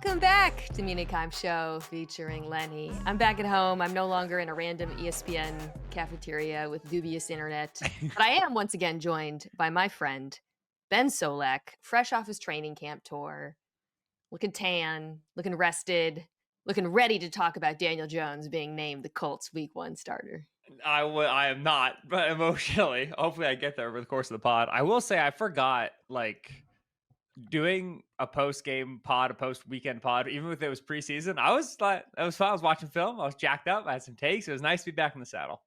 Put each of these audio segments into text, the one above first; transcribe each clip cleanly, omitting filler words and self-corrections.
Welcome back to Mina Kimes Show featuring Lenny. I'm back at home. I'm no longer in a random ESPN cafeteria with dubious internet, but I am once again joined by my friend, Ben Solak, fresh off his training camp tour, looking tan, looking rested, looking ready to talk about Daniel Jones being named the Colts Week 1 starter. I am not, but emotionally, hopefully I get there over the course of the pod. I will say I forgot, doing a post-game pod, a post-weekend pod, even if it was preseason. I was like, it was fun. I was watching film. I was jacked up. I had some takes. It was nice to be back in the saddle.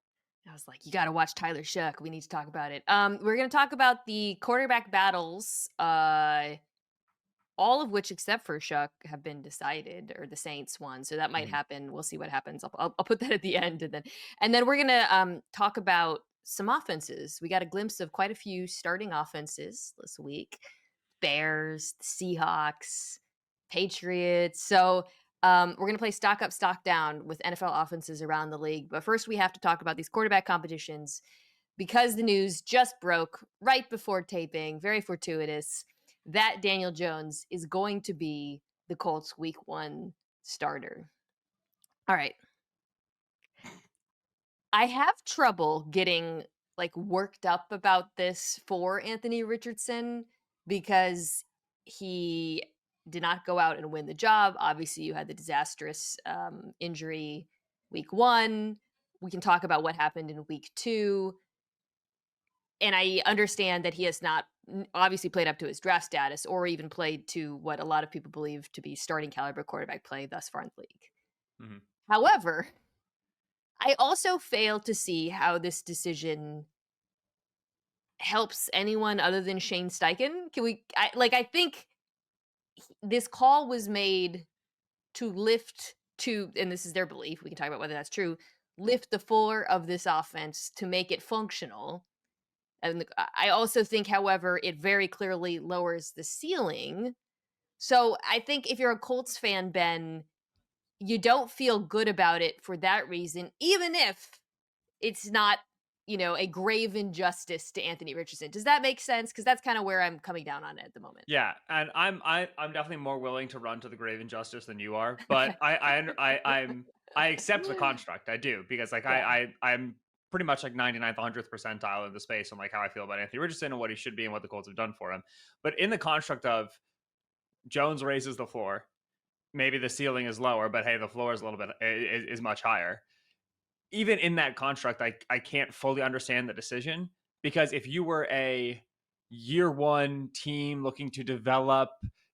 I was like, you got to watch Tyler Shuck. We need to talk about it. We're going to talk about the quarterback battles, all of which, except for Shuck, have been decided, or the Saints won. So that might Mhm. happen. We'll see what happens. I'll put that at the end, and then we're gonna talk about some offenses. We got a glimpse of quite a few starting offenses this week: Bears, the Seahawks, Patriots. So we're gonna play stock up, stock down with NFL offenses around the league. But first, we have to talk about these quarterback competitions because the news just broke right before taping. Very fortuitous that Daniel Jones is going to be the Colts Week 1 starter. All right. I have trouble getting worked up about this for Anthony Richardson because he did not go out and win the job. Obviously, you had the disastrous injury week 1. We can talk about what happened in week 2. And I understand that he has not obviously played up to his draft status or even played to what a lot of people believe to be starting caliber quarterback play thus far in the league. Mhm. However, I also fail to see how this decision helps anyone other than Shane Steichen. I think this call was made to lift to, and this is their belief, we can talk about whether that's true, lift the floor of this offense to make it functional. And I also think, however, it very clearly lowers the ceiling. So I think if you're a Colts fan, Ben, you don't feel good about it for that reason, even if it's not, a grave injustice to Anthony Richardson. Does that make sense? Because that's kind of where I'm coming down on it at the moment. Yeah, and I'm definitely more willing to run to the grave injustice than you are, but Okay. I accept the construct. I do because Yeah. I'm pretty much like 99th, 100th percentile in the space on like how I feel about Anthony Richardson and what he should be and what the Colts have done for him. But in the construct of Jones raises the floor, maybe the ceiling is lower, but hey, the floor is a little bit is much higher. Even in that construct, I can't fully understand the decision because if you were a year one team looking to develop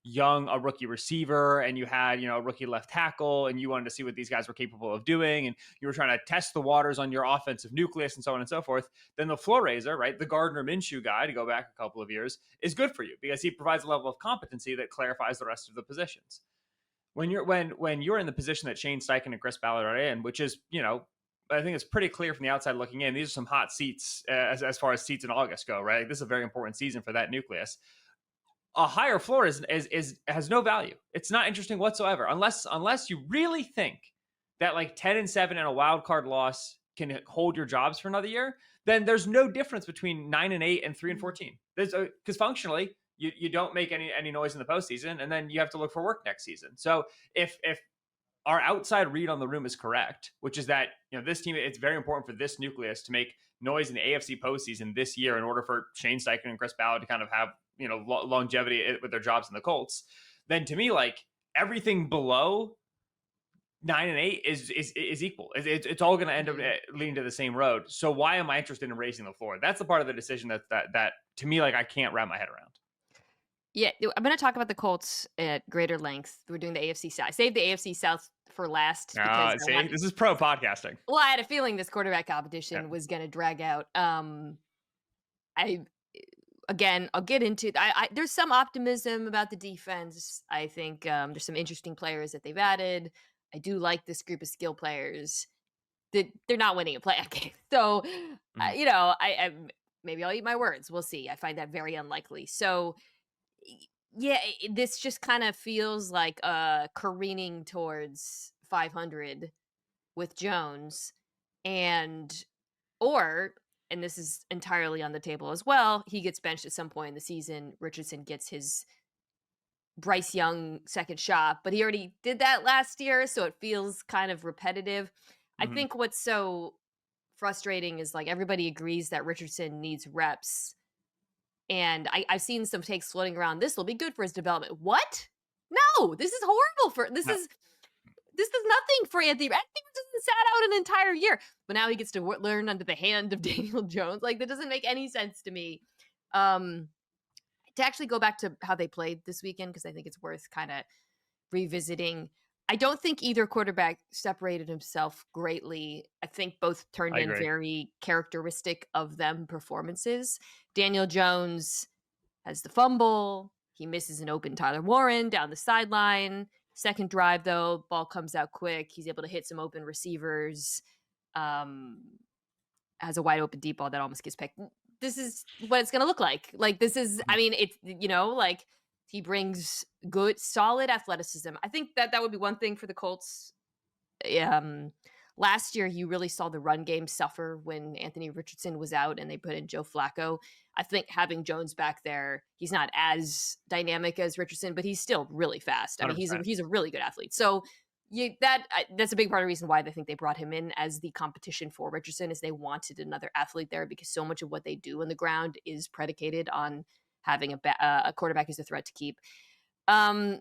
a rookie receiver and you had a rookie left tackle and you wanted to see what these guys were capable of doing and you were trying to test the waters on your offensive nucleus and so on and so forth, then the floor raiser, right, the Gardner Minshew guy, to go back a couple of years, is good for you because he provides a level of competency that clarifies the rest of the positions. When you're in the position that Shane Steichen and Chris Ballard are in, which is, I think it's pretty clear from the outside looking in, these are some hot seats as far as seats in August go, right? This is a very important season for that nucleus. A higher floor is has no value. It's not interesting whatsoever, unless you really think that like 10-7 and a wild card loss can hold your jobs for another year. Then there's no difference between 9-8 and 3-14. Because functionally, you don't make any noise in the postseason, and then you have to look for work next season. So if our outside read on the room is correct, which is that this team, it's very important for this nucleus to make noise in the AFC postseason this year in order for Shane Steichen and Chris Ballard to kind of have longevity with their jobs in the Colts. Then to me, like everything below 9-8 is equal. It's all going to end up leading to the same road. So why am I interested in raising the floor? That's the part of the decision that to me, like I can't wrap my head around. Yeah, I'm going to talk about the Colts at greater length. We're doing the AFC South. I saved the AFC South for last because See, this is pro podcasting. I had a feeling this quarterback competition was going to drag out. I Again, I'll get into. There's some optimism about the defense. I think there's some interesting players that they've added. I do like this group of skill players. That they're not winning a playoff game, so Mhm. I maybe I'll eat my words. We'll see. I find that very unlikely. So yeah, this just kind of feels like careening towards 500 with Jones, and or and this is entirely on the table as well, he gets benched at some point in the season. Richardson gets his Bryce Young second shot, but he already did that last year, so it feels kind of repetitive. I Mhm. think what's so frustrating is like everybody agrees that Richardson needs reps. And I've seen some takes floating around. This will be good for his development. What? No, this is horrible for No, this is nothing for Anthony. Anthony Richardson sat out an entire year, but now he gets to learn under the hand of Daniel Jones. Like that doesn't make any sense to me. Um, to actually go back to how they played this weekend because I think it's worth kind of revisiting. I don't think either quarterback separated himself greatly. I think both turned I in agree. very characteristic of them performances. Daniel Jones has the fumble. He misses an open Tyler Warren down the sideline. Second drive, though, ball comes out quick. He's able to hit some open receivers. Um, has a wide open deep ball that almost gets picked. This is what it's going to look like. Like, this is, I Mhm. mean, it's, like he brings good, solid athleticism. I think that that would be one thing for the Colts. Um, Last year, you really saw the run game suffer when Anthony Richardson was out and they put in Joe Flacco. I think having Jones back there, he's not as dynamic as Richardson, but he's still really fast. I mean, 100%. he's a really good athlete. So that's a big part of the reason why they think they brought him in as the competition for Richardson is they wanted another athlete there because so much of what they do on the ground is predicated on having a quarterback who's a threat to keep. Um,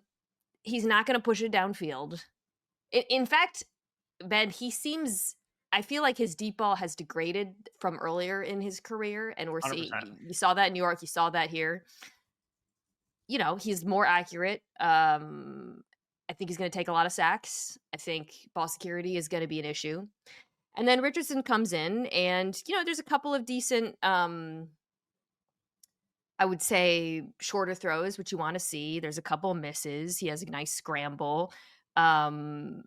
he's not going to push it downfield. In fact, Ben, he seems I feel like his deep ball has degraded from earlier in his career, and we're seeing 100%. you saw that in New York, you saw that here. He's more accurate. I think he's gonna take a lot of sacks. I think ball security is gonna be an issue. And then Richardson comes in and, there's a couple of decent, I would say shorter throws, which you wanna see. There's a couple misses. He has a nice scramble. Um,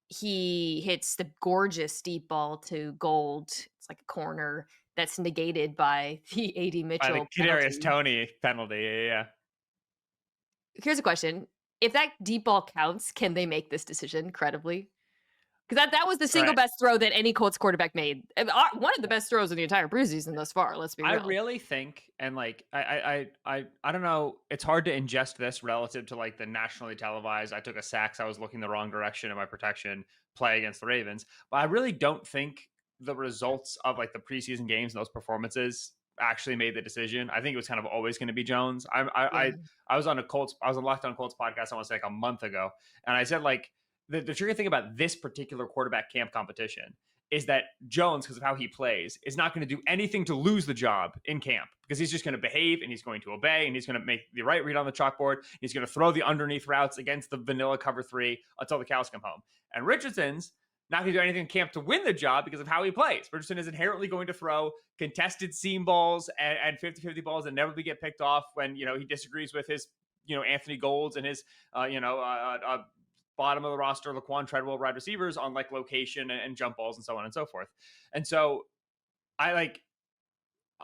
He hits the gorgeous deep ball to Gold. It's like a corner that's negated by the A.D. By the Mitchell Kadarius penalty. Toney penalty. Yeah, yeah, yeah. Here's a question. If that deep ball counts, can they make this decision credibly? Because that was the single Right. best throw that any Colts quarterback made. One of the best throws in the entire preseason thus far, let's be I real. really think, and like I don't know, it's hard to ingest this relative to like the nationally televised. I took a sack, so I was looking the wrong direction in my protection play against the Ravens. But I really don't think the results of like the preseason games and those performances actually made the decision. I think it was kind of always going to be Jones. Yeah. I was on I was on Locked On Colts podcast, I want to say like a month ago, and I said like the tricky thing about this particular quarterback camp competition is that Jones, because of how he plays, is not going to do anything to lose the job in camp because he's just going to behave and he's going to obey and he's going to make the right read on the chalkboard. He's going to throw the underneath routes against the vanilla cover three until the cows come home. And Richardson's not going to do anything in camp to win the job because of how he plays. Richardson is inherently going to throw contested seam balls and 50-50 balls that never get picked off when, he disagrees with his, Anthony Golds and his, bottom of the roster, Laquan Treadwell wide receivers on like location and jump balls and so on and so forth. And so I like,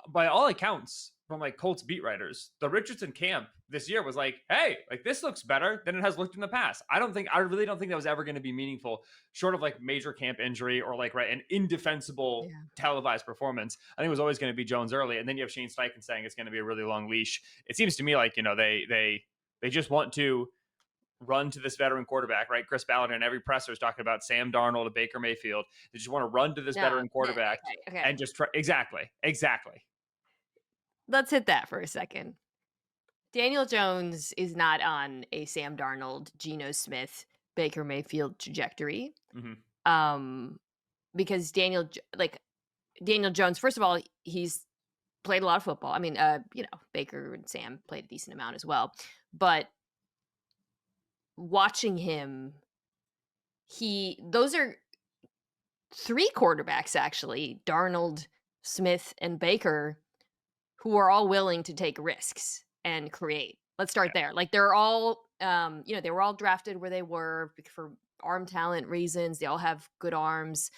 by all accounts from like Colts beat writers, the Richardson camp this year was like, hey, like this looks better than it has looked in the past. I really don't think that was ever going to be meaningful, short of like major camp injury or like an indefensible Yeah. televised performance. I think it was always going to be Jones early, and then you have Shane Steichen saying it's going to be a really long leash. It seems to me like they just want to run to this veteran quarterback, right? Chris Ballard and every presser is talking about Sam Darnold and Baker Mayfield. They just want to run to this No. veteran quarterback Okay. and just try. Exactly. Let's hit that for a second. Daniel Jones is not on a Sam Darnold, Geno Smith, Baker Mayfield trajectory. Mm-hmm. Um, because Daniel Jones, first of all, he's played a lot of football. I mean, Baker and Sam played a decent amount as well. But watching him, those are three quarterbacks actually, Darnold, Smith, and Baker, who are all willing to take risks and create. Let's start Yeah. there. Like they're all they were all drafted where they were for arm talent reasons. They all have good arms.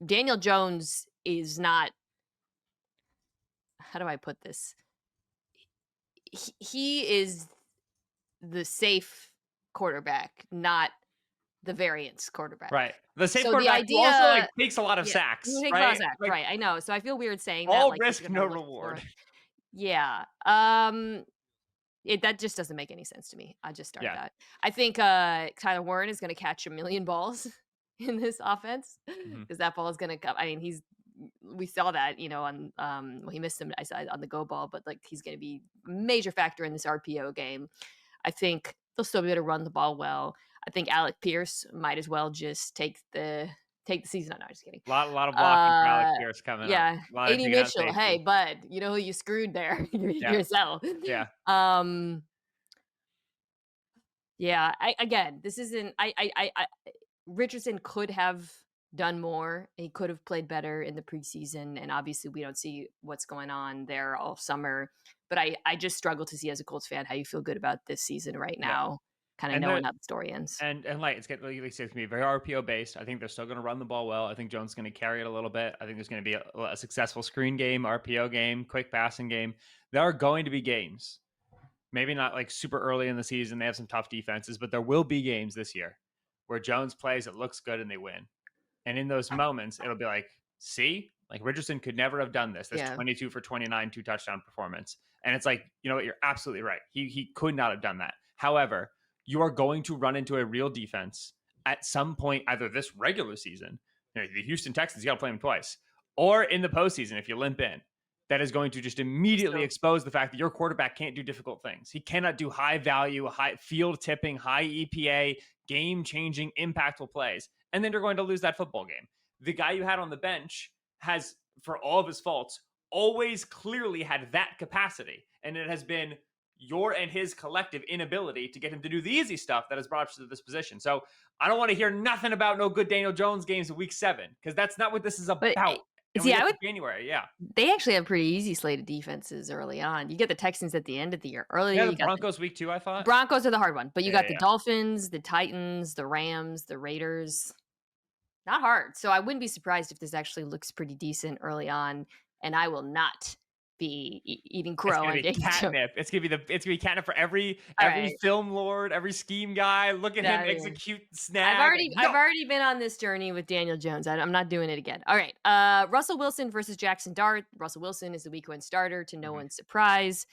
Daniel Jones is not, how do I put this? He is the safe quarterback, not the variance quarterback. Right. The safe So the quarterback who also like idea, takes a lot of yeah, he sacks, takes a lot of right? sacks, Like right? I know. So I feel weird saying that, all like he's risk, gonna no look for, reward. yeah. That just doesn't make any sense to me. I just start Yeah. that. I think, Tyler Warren is gonna catch a million balls in this offense Mhm. because that ball is gonna come. I mean, we saw that, on, well, he missed him, I saw on the go ball, but, like, he's gonna be a major factor in this RPO game. I think they'll still be able to run the ball well. I think Alec Pierce might as well just take the season. No, just kidding. Lot of blocking for Alec Uh, Pierce coming up. yeah, A lot of AD digging out Mitchell, hey, safety. bud, you know who you screwed there? Yeah. Yourself. Yeah. Um, yeah, I again, this isn't I Richardson could have done more. He could have played better in the preseason, and obviously we don't see what's going on there all summer. But I just struggle to see as a Colts fan how you feel good about this season right Yeah. now, kind of And knowing the how the story ends. and like it's getting like you said, it's gonna be very RPO based. I think they're still gonna run the ball well. I think Jones is gonna carry it a little bit. I think there's gonna be a successful screen game, RPO game, quick passing game. There are going to be games. Maybe not like super early in the season. They have some tough defenses, but there will be games this year where Jones plays, it looks good, and they win. And in those moments, it'll be like, see, like Richardson could never have done this. This Yeah, 22 for 29, 2 touchdown performance. And it's like, you know what? You're absolutely right. He could not have done that. However, you are going to run into a real defense at some point, either this regular season, the Houston Texans, you got to play them twice, or in the postseason if you limp in. That is going to just immediately so expose the fact that your quarterback can't do difficult things. He cannot do high value, high field tipping, high EPA, game changing, impactful plays. And then you're going to lose that football game. The guy you had on the bench has, for all of his faults, always clearly had that capacity. And it has been your and his collective inability to get him to do the easy stuff that has brought us to this position. So I don't want to hear nothing about no good Daniel Jones games in week 7, because that's not what this is but about. And we see, get to January, yeah. they actually have pretty easy slated defenses early on. You get the Texans at the end of the year. Earlier, Yeah, the you got the Broncos week 2, I thought. Broncos are the hard one, but you Yeah, got the yeah, Dolphins, the Titans, the Rams, the Raiders. Not hard. So I wouldn't be surprised if this actually looks pretty decent early on, and I will not be eating it's crow gonna on be Daniel Jones. catnip. It's gonna be catnip for every All every right. film lord, every scheme guy. Look at him Yeah, yeah. execute the I've snag. already I've No. already been on this journey with Daniel Jones. I'm not doing it again. All right. Russell Wilson versus Jackson Dart. Russell Wilson is the week 1 starter to no Mhm. one's surprise.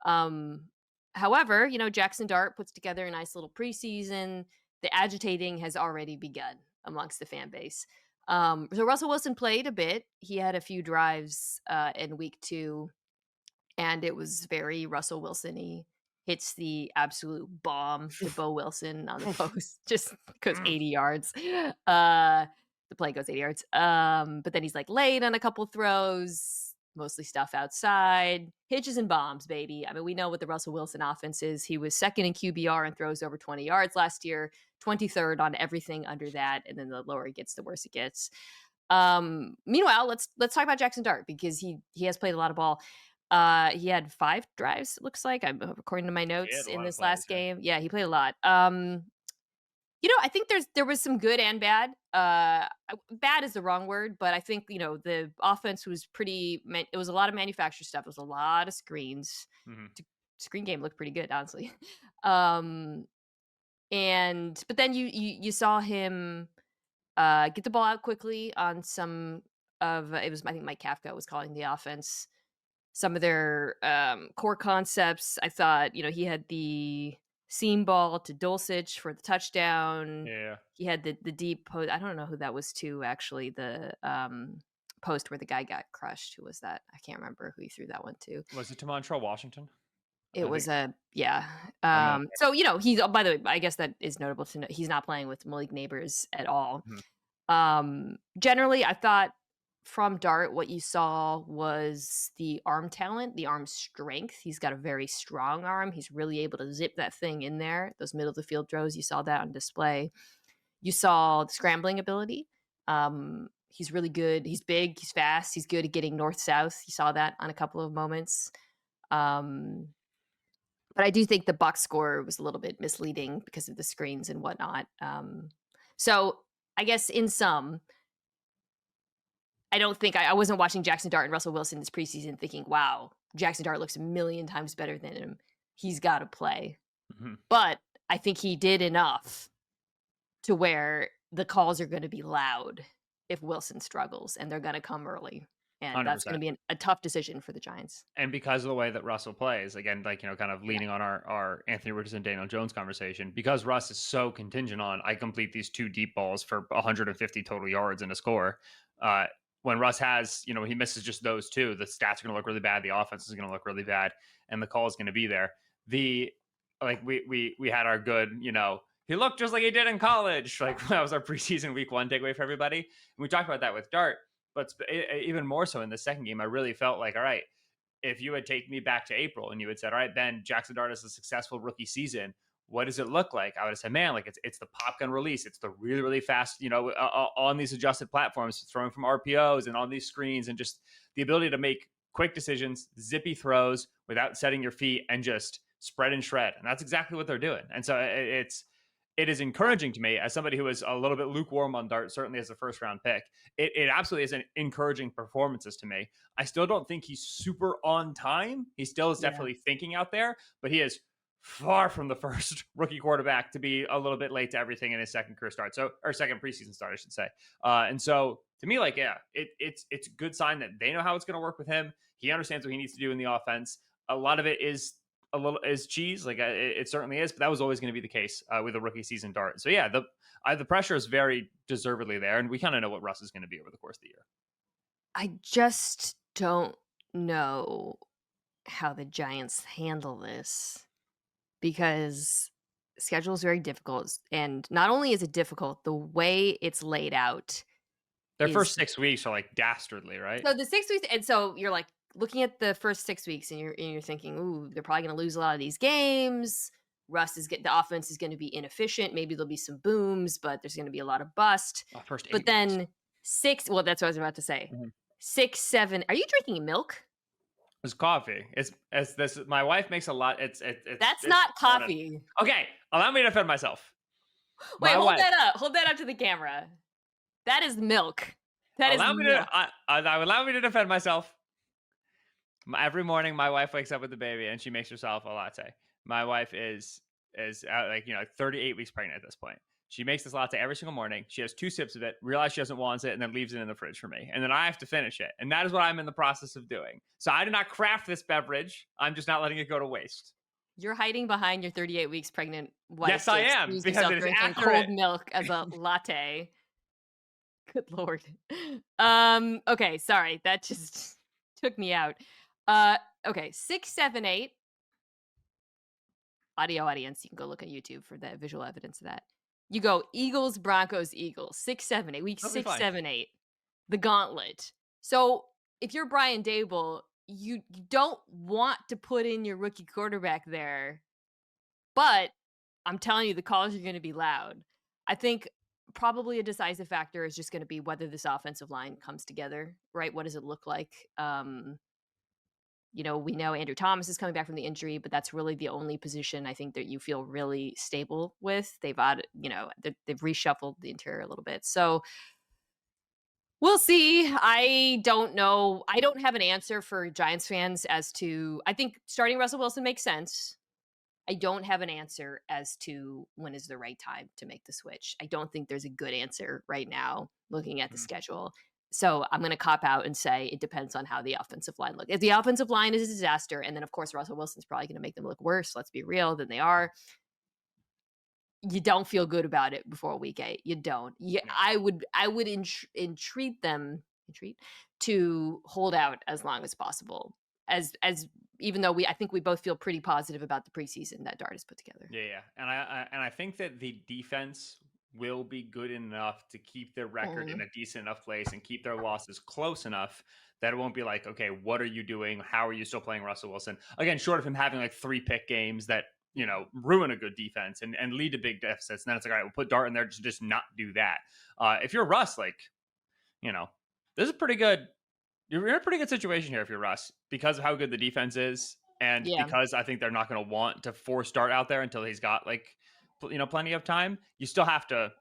Um, however, Jackson Dart puts together a nice little preseason. The agitating has already begun amongst the fan base. So Russell Wilson played a bit. He had a few drives in week 2, and it was very Russell Wilson-y. Hits the absolute bomb to Bo Wilson on the post, just goes 80 yards. The play goes 80 yards. But then he's like late on a couple throws, mostly stuff outside. Hitches and bombs, baby. I mean, we know what the Russell Wilson offense is. He was second in QBR and throws over 20 yards last year, 23rd on everything under that, and then the lower it gets, the worse it gets. Meanwhile, let's talk about Jackson Dart because he has played a lot of ball. He had 5 drives, it looks like, according to my He notes had a in lot of this plays, last yeah. game. Yeah, he played a lot. I think there was some good and bad. Bad is the wrong word, but I think, the offense was it was a lot of manufactured stuff. It was a lot of screens. Mhm. Screen game looked pretty good, honestly. Um, but then you saw him get the ball out quickly on some of it was I think Mike Kafka was calling the offense. Some of their core concepts. I thought, he had the seam ball to Dulcich for the touchdown. Yeah. He had the deep post. I don't know who that was to actually, the post where the guy got crushed. Who was that? I can't remember who he threw that one to. Was it to Montreal, Washington? It I was think a yeah. I'm not So he's, oh, by the way, I guess that is notable to know. He's not playing with Malik Neighbors at all. mhm. Generally, I thought from Dart, what you saw was the arm talent, the arm strength. He's got a very strong arm. He's really able to zip that thing in there. Those middle of the field throws, you saw that on display. You saw the scrambling ability. He's really good. He's big. He's fast. He's good at getting north south. You saw that on a couple of moments. Um, but I do think the box score was a little bit misleading because of the screens and whatnot. So I guess in sum, I don't think I wasn't watching Jackson Dart and Russell Wilson this preseason thinking, wow, Jackson Dart looks a million times better than him. He's got to play. Mhm. But I think he did enough to where the calls are going to be loud if Wilson struggles, and they're going to come early. and that's going to 100%. be a tough decision for the Giants. And because of the way that Russell plays, again, like, kind of Yeah, leaning on our Anthony Richardson, Daniel Jones conversation, because Russ is so contingent on I complete these two deep balls for 150 total yards and a score. Uh, when Russ has, he misses just those two, the stats are going to look really bad, the offense is going to look really bad, and the call is going to be there. The like we had our good, he looked just like he did in college. Like that was our preseason week 1 takeaway for everybody, and we talked about that with Dart. But even more so in the second game, I really felt like, all right, if you had taken me back to April and you had said, all right, Ben, Jackson Dart is a successful rookie season, what does it look like? I would have said, man, like it's the pop gun release. It's the really, really fast, on these adjusted platforms, throwing from RPOs and on these screens, and just the ability to make quick decisions, zippy throws without setting your feet, and just spread and shred. And that's exactly what they're doing. And so it is encouraging to me as somebody who is a little bit lukewarm on Dart, certainly as a first round pick. It absolutely is an encouraging performances to me. I still don't think he's super on time. He still is yeah. definitely thinking out there, but he is far from the first rookie quarterback to be a little bit late to everything in his second career start. So, or second preseason start, I should say. And so to me, like, yeah, it's a good sign that they know how it's going to work with him. He understands what he needs to do in the offense. A lot of it is a little is cheese, like it certainly is, but that was always going to be the case with a rookie season Dart. So yeah, the pressure is very deservedly there, and we kind of know what Russ is going to be over the course of the year. I just don't know how the Giants handle this because schedule is very difficult, and not only is it difficult, the way it's laid out Their is first 6 weeks are like dastardly, right? so the 6 weeks, and so you're like looking at the first 6 weeks, and you're thinking, "Ooh, they're probably going to lose a lot of these games. Russ is get the offense is going to be inefficient. Maybe there'll be some booms, but there's going to be a lot of bust." Oh, first But 8 weeks. then well, that's what I was about to say. Mhm. 6, 7. Are you drinking milk? It's coffee. It's this. My wife makes a lot. That's It's not coffee. okay. Allow me to defend myself. Wait, My wife. hold that up to the camera. That is milk. That is Allow me to. milk. Allow me to defend myself. Every morning, my wife wakes up with the baby and she makes herself a latte. My wife is like 38 weeks pregnant at this point. She makes this latte every single morning. She has 2 sips of it, realizes she doesn't want it, and then leaves it in the fridge for me. And then I have to finish it. And that is what I'm in the process of doing. So I did not craft this beverage. I'm just not letting it go to waste. You're hiding behind your 38 weeks pregnant wife Yes, I to am, excuse because yourself it is drinking accurate. cold milk as a latte. Good lord. Okay, sorry. That just took me out. Uh, okay, 6, 7, 8. Audio audience, you can go look on YouTube for the visual evidence of that. You go Eagles, Broncos, Eagles, 6, 7, 8. Week That'll be 6, fine. 7, 8. The gauntlet. So if you're Brian Dable, you don't want to put in your rookie quarterback there, but I'm telling you, the calls are going to be loud. I think probably a decisive factor is just going to be whether this offensive line comes together, right? What does it look like? We know Andrew Thomas is coming back from the injury, but that's really the only position I think that you feel really stable with. They've reshuffled the interior a little bit. So we'll see. I don't know. I don't have an answer for Giants fans as to I think starting Russell Wilson makes sense. I don't have an answer as to when is the right time to make the switch. I don't think there's a good answer right now looking at the Mhm. schedule. So I'm going to cop out and say it depends on how the offensive line looks. If the offensive line is a disaster, and then of course Russell Wilson's probably going to make them look worse, let's be real, than they are, you don't feel good about it before week 8. You don't. No. I would entreat them to hold out as long as possible. As even though I think we both feel pretty positive about the preseason that Dart has put together. Yeah, yeah. And I think that the defense will be good enough to keep their record in Mhm. a decent enough place and keep their losses close enough that it won't be like, okay, what are you doing? How are you still playing Russell Wilson? Again, short of him having like 3 pick games that, ruin a good defense and lead to big deficits. And then it's like, all right, we'll put Dart in there to just not do that. If you're Russ, like, you know, this is pretty good. You're in a pretty good situation here if you're Russ because of how good the defense is, and Yeah. because I think they're not going to want to force Dart out there until he's got like plenty of time. You still have to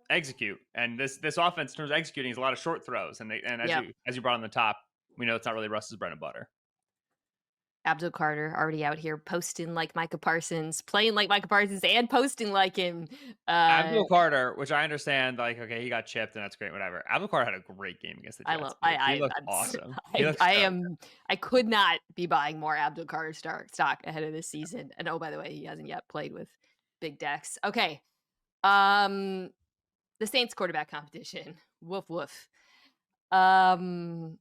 execute, and this offense in terms of executing is a lot of short throws, and as Yeah. you brought on the top, we know it's not really Russ's bread and butter. Abdul Carter already out here posting like Micah Parsons, playing like Micah Parsons, and posting like him. Uh, Abdul Carter, which I understand, like, okay, he got chipped and that's great, whatever. Abdul Carter had a great game against the I Jets. love He I looked I'm s awesome. He looked I so am I could not be buying more Abdul Carter stock ahead of this season. And, oh, by the way, he hasn't yet played with big decks. Okay, um, the Saints quarterback competition. Woof, woof. Um,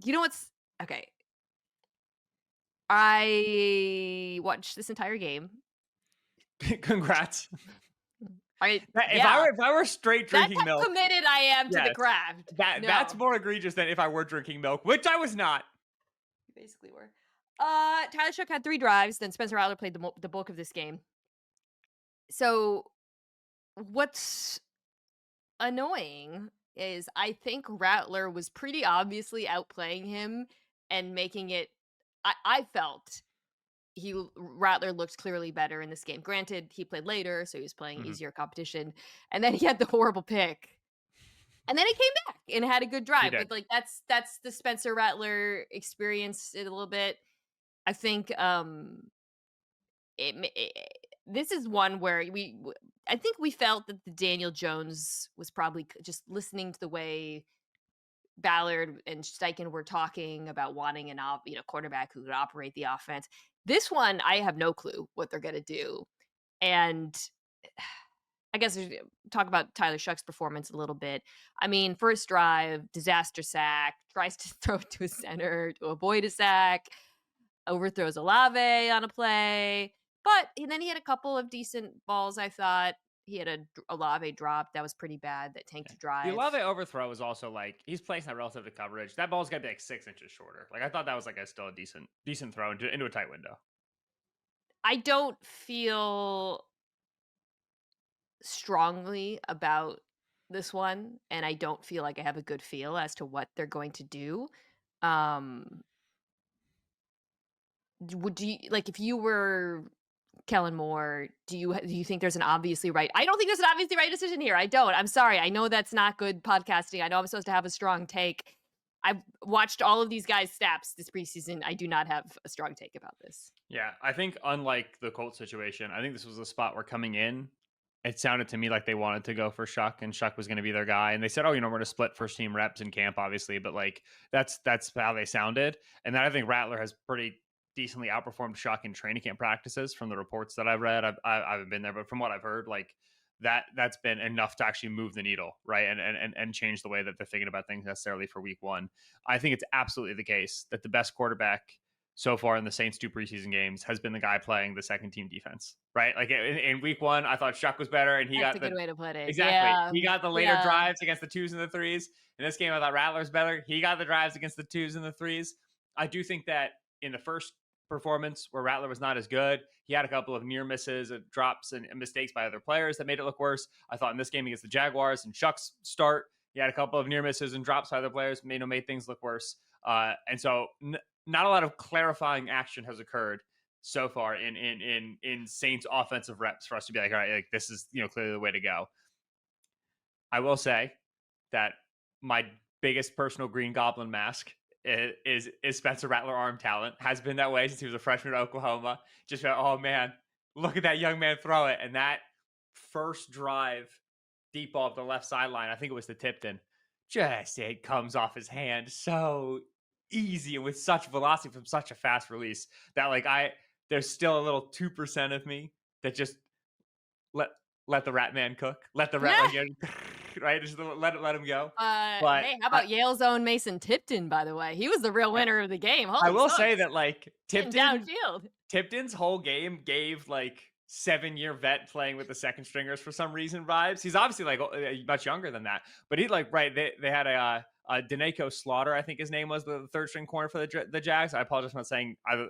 you know what's okay, I watched this entire game. good. Congrats. I If I yeah, were if I were straight that's drinking how milk, committed I am to the yes. craft. That's No, more egregious than if I were drinking milk, which I was not. you basically were. Tyler Shook had 3 drives, then Spencer Rattler played the bulk of this game. So, what's annoying is I think Rattler was pretty obviously outplaying him and making it I felt Rattler looked clearly better in this game. Granted, he played later, so he was playing Mhm. easier competition, and then he had the horrible pick. And then he came back and had a good He drive, did. but, like, that's the Spencer Rattler experience a little bit. I think, this is one where I think we felt that the Daniel Jones was probably just listening to the way Ballard and Steichen were talking about wanting quarterback who could operate the offense. This one, I have no clue what they're gonna do, and I guess talk about Tyler Shuck's performance a little bit. I mean, first drive, disaster sack, tries to throw it to a center to avoid a sack, overthrows Olave on a play, but and then he had a couple of decent balls, I thought. He had a Olave drop that was pretty bad that tanked a The drive. Olave overthrow is also like he's placing that relative to coverage. That ball's got to be like 6 inches shorter. Like I thought that was like still a decent throw into a tight window. I don't feel strongly about this one, and I don't feel like I have a good feel as to what they're going to do. Um, would you like if you were Kellen Moore, do you think there's an obviously right? I don't think there's an obviously right decision here. I don't. I'm sorry. I know that's not good podcasting. I know I'm supposed to have a strong take. I've watched all of these guys' snaps this preseason. I do not have a strong take about this. Yeah, I think unlike the Colts situation, I think this was a spot where coming in, it sounded to me like they wanted to go for Shuck and Shuck was going to be their guy. And they said, "Oh, we're going to split first team reps in camp, obviously." But like that's how they sounded. And then I think Rattler has pretty decently outperformed Shuck in training camp practices from the reports that I've read. I haven't been there, but from what I've heard, like that's been enough to actually move the needle, right? And change the way that they're thinking about things necessarily for week one. I think it's absolutely the case that the best quarterback so far in the Saints 2 preseason games has been the guy playing the second team defense, right? Like in week one, I thought Shuck was better and he That's a got good way to put it. exactly. Yeah. He got the later Yeah. drives against the twos and the threes. In this game, I thought Rattler's better. He got the drives against the twos and the threes. I do think that in the first performance where Rattler was not as good, he had a couple of near misses, drops, and mistakes by other players that made it look worse. I thought in this game against the Jaguars and Shuck's start, he had a couple of near misses and drops by other players, made things look worse. And so not a lot of clarifying action has occurred so far in Saints offensive reps for us to be like, all right, like this is clearly the way to go. I will say that my biggest personal Green Goblin mask is Spencer Rattler arm talent. Has been that way since he was a freshman at Oklahoma. Just felt, oh man, look at that young man throw it. And that first drive deep ball up the left sideline, I think it was the Tipton. Just it comes off his hand so easy and with such velocity from such a fast release that there's still a little 2% of me that just let let the rat man cook. Let the rat right? Just let him go. But Hey, how about Yale's own Mason Tipton, by the way? He was the real winner of the game. I Holy will say smokes. that like Him downfield. Tipton's whole game gave like 7-year vet playing with the second stringers for some reason vibes. He's obviously like much younger than that, but he like right. They had a Daneko Slaughter, I think his name was, the third string corner for the Jags. I apologize for not saying either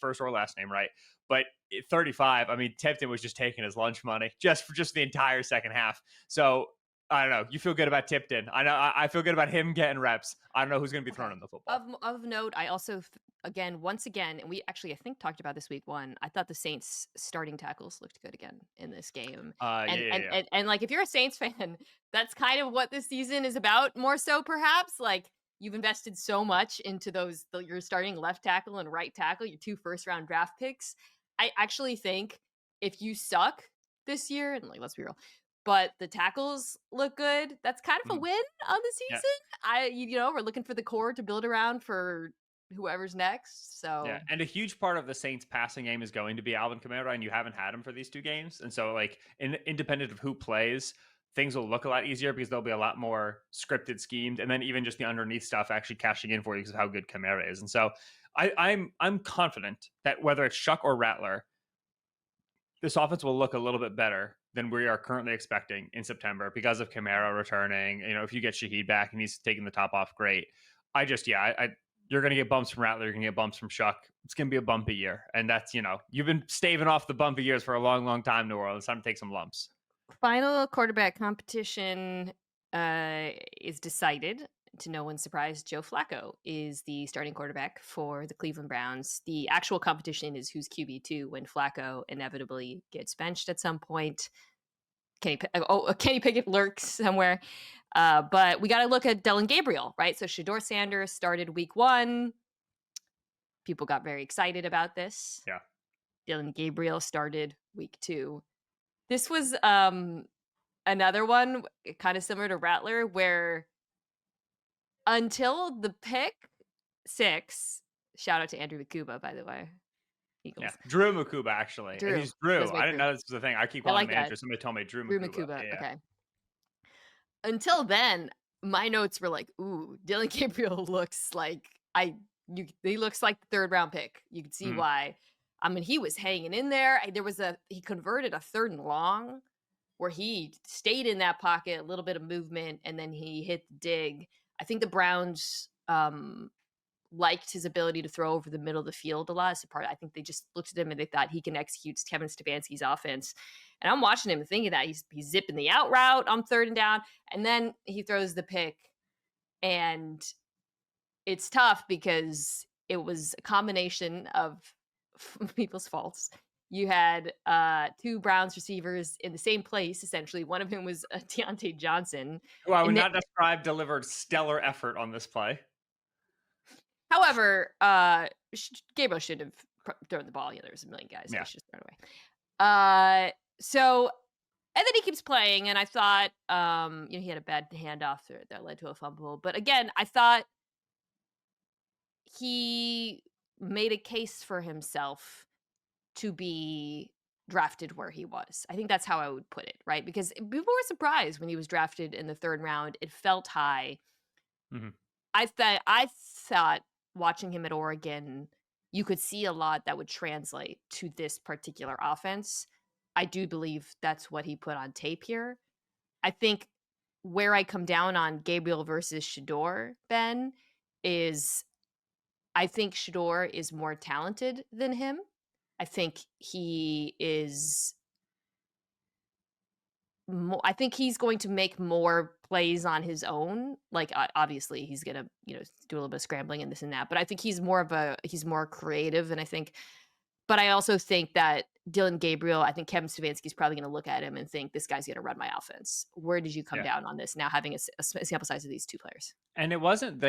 first or last name right, but 35. I mean, Tipton was just taking his lunch money just for the entire second half. So I don't know. You feel good about Tipton. I know. I feel good about him getting reps. I don't know who's going to be throwing Okay. him the football. Of note, I also once again, and we actually I think talked about this week one. I thought the Saints starting tackles looked good again in this game. Yeah, And yeah, and yeah. and, and like if you're a Saints fan, that's kind of what this season is about more so perhaps. Like you've invested so much into your starting left tackle and right tackle, your 2 first-round draft picks. I actually think if you suck this year, and, like, let's be real, but the tackles look good, that's kind of a Mhm. win on the Yeah. season. We're looking for the core to build around for whoever's next, Yeah, so and a huge part of the Saints passing game is going to be Alvin Kamara, and you haven't had him for these 2 games, and so, like, independent of who plays, things will look a lot easier because there'll be a lot more scripted schemed, and then even just the underneath stuff actually cashing in for you because of how good Kamara is, and so I'm confident that whether it's Shuck or Rattler, this offense will look a little bit better than we are currently expecting in September because of Kamara returning. If you get Shaheed back and he's taking the top off, great. You're going to get bumps from Rattler. You're going to get bumps from Shuck. It's going to be a bumpy year. And that's, you've been staving off the bumpy years for a long, long time, New Orleans. Time to take some lumps. final quarterback competition is decided. To no one's surprise, Joe Flacco is the starting quarterback for the Cleveland Browns. The actual competition is who's QB2 when Flacco inevitably gets benched at some point. Kenny Pickett lurks somewhere. But we got to look at Dylan Gabriel, right? So Shador Sanders started week 1. People got very excited about this. Yeah. Dylan Gabriel started week 2. This was another one kind of similar to Rattler where until the pick 6, shout out to Andrew Kuba, by the way, Yeah. Eagles. Drew Makuba, actually. Drew. He's Drew. That's my I didn't Drew. know this was a thing. I keep I calling like him that. Andrew. Somebody told me Drew Drew Makuba. Makuba. Yeah. Okay. Until then, my notes were like, "Ooh, Dylan Gabriel looks like he looks like the 3rd round pick." You can see Mhm. why. I mean, he was hanging in there. He converted a 3rd and long where he stayed in that pocket, a little bit of movement, and then he hit the dig. I think the Browns liked his ability to throw over the middle of the field a lot. I think they just looked at him and they thought he can execute Kevin Stefanski's offense. And I'm watching him and thinking that he's zipping the out route on 3rd and down, and then he throws the pick, and it's tough because it was a combination of people's faults. You had 2 Browns receivers in the same place, essentially. One of whom was Deontay Johnson. Who I would And not describe delivered stellar effort on this play. however, Gabriel should have thrown the ball. Yeah, there was a million guys that should just thrown away. So, and then he keeps playing, and I thought, he had a bad handoff that led to a fumble. But again, I thought he made a case for himself to be drafted where he was. I think that's how I would put it, right? Because people were surprised when he was drafted in the 3rd round. It felt high. Mhm. I thought watching him at Oregon, you could see a lot that would translate to this particular offense. I do believe that's what he put on tape here. I think where I come down on Gabriel versus Shador, Ben, is I think Shador is more talented than him. I think he is I think he's going to make more plays on his own. Like, obviously, he's gonna, do a little bit of scrambling and this and that. But I think he's more creative, and I think. But I also think that Dylan Gabriel, I think Kevin Stefanski's probably going to look at him and think this guy's going to run my offense. Where did you come Yeah. down on this? Now having a sample size of these 2 players. And it wasn't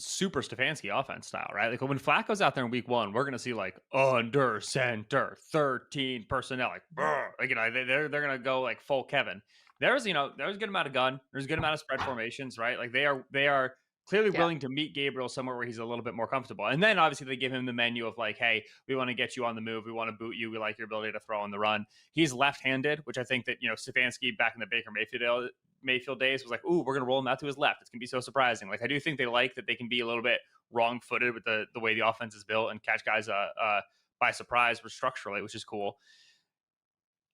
super Stefanski offense style, right? Like when Flacco's out there in week 1, we're gonna see like under center, 13 personnel, like, they're gonna go like full Kevin. There's a good amount of gun, there's a good amount of spread formations, right? Like they are clearly Yeah. willing to meet Gabriel somewhere where he's a little bit more comfortable. And then obviously they give him the menu of like, hey, we want to get you on the move, we want to boot you, we like your ability to throw on the run. He's left-handed, which I think that Stefanski back in the Baker Mayfield days was like, ooh, we're going to roll him out to his left. It's going to be so surprising. Like, I do think they like that they can be a little bit wrong-footed with the way the offense is built and catch guys by surprise structurally, which is cool.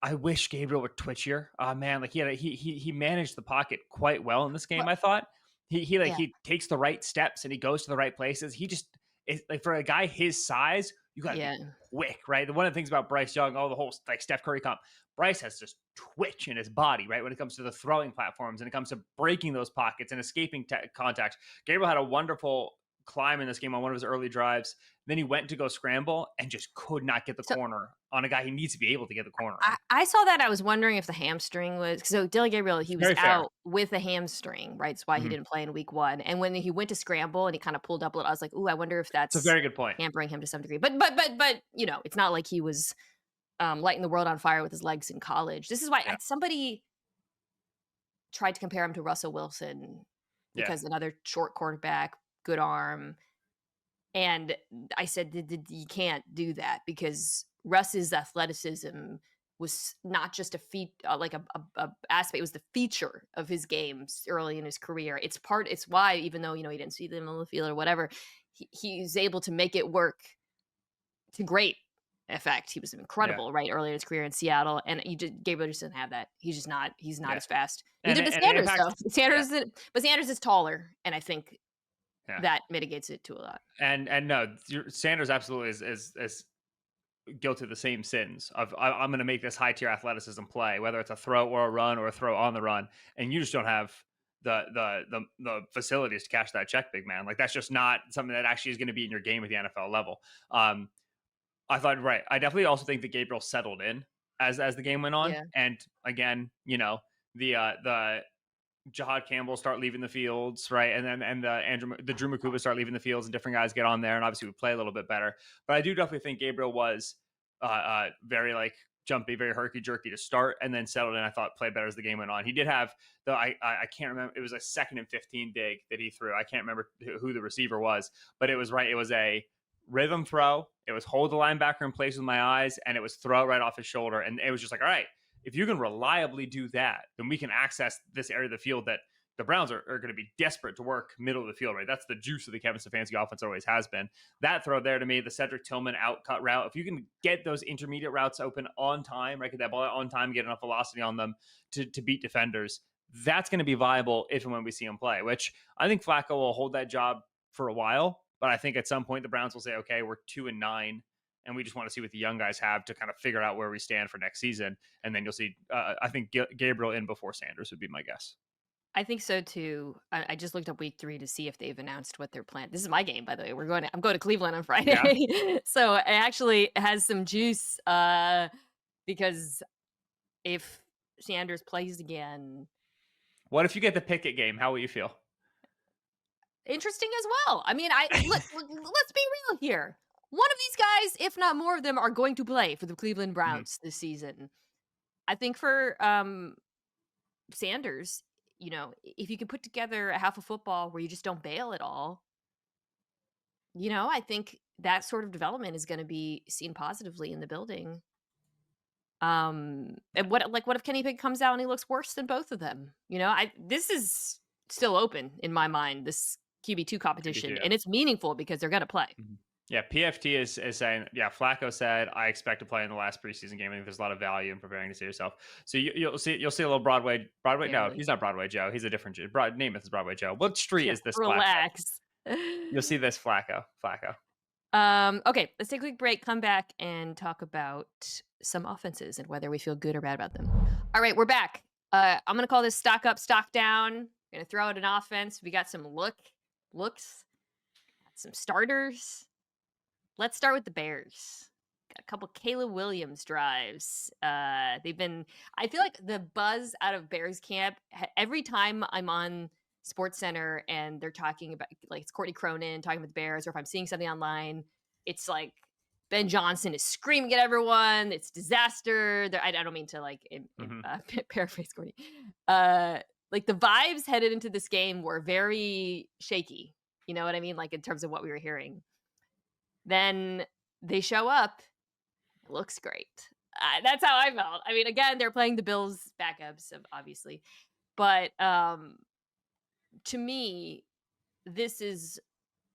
I wish Gabriel were twitchier. Man, like he managed the pocket quite well in this game. Well, I thought he yeah. takes the right steps and he goes to the right places. He just is like, for a guy his size, you got to Yeah. be quick, right? One of the things about Bryce Young, the whole like Steph Curry comp, Bryce has just twitch in his body, right? When it comes to the throwing platforms and it comes to breaking those pockets and escaping contacts. Gabriel had a wonderful climb in this game on one of his early drives. Then he went to go scramble and just could not get the So corner on a guy he needs to be able to get the corner I on. I saw that, I was wondering if the hamstring was so Dylan Gabriel, It's he was very fair. out with a hamstring, right? That's why he Mhm. didn't play in week 1, and when he went to scramble and he kinda pulled up a little, I was like, "Ooh, I wonder if It's a that's very good point. hampering him to some degree." But, you know, it's not like he was, lighting the world on fire with his legs in college. This is why Yeah. somebody tried to compare him to Russell Wilson Yeah. because another short quarterback, good arm, and I said, You can't do that because Russ's athleticism was not just a like a aspect, it was the feature of his games early in his career. It's why, even though, he didn't see them on the field or whatever, he's able to make it work to great effect. He was Yeah. incredible, right, early in his career in Seattle, and Gabriel just doesn't have that. He's not Yeah. as fast. And Neither it, does and it Sanders, though. impacts. Yeah. Sanders is taller, and I think Yeah. that mitigates it to a lot. And no, Sanders absolutely is guilty of the same sins of I'm going to make this high tier athleticism play, whether it's a throw or a run or a throw on the run, and you just don't have the facilities to cash that check, big man. Like that's just not something that actually is going to be in your game at the NFL level. I thought right. I definitely also think that Gabriel settled in as the game went on, Yeah. and again, the Jahad Campbell start leaving the fields, right? And then the Drew Makuba start leaving the fields, and different guys get on there, and obviously we play a little bit better. But I do definitely think Gabriel was very like jumpy, very herky jerky to start, and then settled in. I thought played better as the game went on. He did have the I can't remember. It was a 2nd and 15 dig that he threw. I can't remember who the receiver was, but it was right. It was a rhythm throw. It was hold the linebacker in place with my eyes, and it was throw right off his shoulder, and it was just like, all right, if you can reliably do that, then we can access this area of the field that the Browns are going to be desperate to work middle of the field, right? That's the juice of the Kevin Stefanski offense always has been. That throw there to me, the Cedric Tillman outcut route, if you can get those intermediate routes open on time, right? Get that ball out on time, get enough velocity on them to beat defenders, that's going to be viable if and when we see him play, which I think Flacco will hold that job for a while. But I think at some point the Browns will say, okay, we're 2-9. And we just want to see what the young guys have to kind of figure out where we stand for next season. And then you'll see, I think Gabriel in before Sanders would be my guess. I think so too. I just looked up week 3 to see if they've announced what their plan. This is my game, by the way. I'm going to Cleveland on Yeah. Friday. So it actually has some juice, because if Sanders plays again, What if you get the Pickett game? How will you feel? interesting as well. I mean, let's be real here. One of these guys, if not more of them, are going to play for the Cleveland Mhm. Browns this season. I think for Sanders, if you can put together a half of football where you just don't bail at all, I think that sort of development is going to be seen positively in the building. And what if Kenny Pickett comes out and he looks worse than both of them? This is still open in my mind, this QB2 competition, QB2, yeah. and it's meaningful because they're going to play. Mhm. Yeah, PFT is saying, yeah, Flacco said, I expect to play in the last preseason game. I think there's a lot of value in preparing to see yourself. So you'll see a little Broadway. No, Barely. he's not Broadway Joe. He's a different Joe. Namath is Broadway Joe. What street Yeah, is this Flacco? relax. You'll see this Flacco. Okay, let's take a quick break, come back and talk about some offenses and whether we feel good or bad about them. All right, we're back. I'm gonna call this stock up, stock down. Gonna throw out an offense. We got some looks, got some starters. Let's start with the Bears. Got a couple Caleb Williams drives. I feel like the buzz out of Bears camp, every time I'm on Sports Center and they're talking about, like, it's Courtney Cronin talking about the Bears, or if I'm seeing something online, it's like Ben Johnson is screaming at everyone. It's disaster. I don't mean to Mhm. paraphrase Courtney. Like the vibes headed into this game were very shaky. You know what I mean? Like in terms of what we were hearing. Then they show up. It looks great. That's how I felt. I mean, again, they're playing the Bills backups, obviously, but to me, this is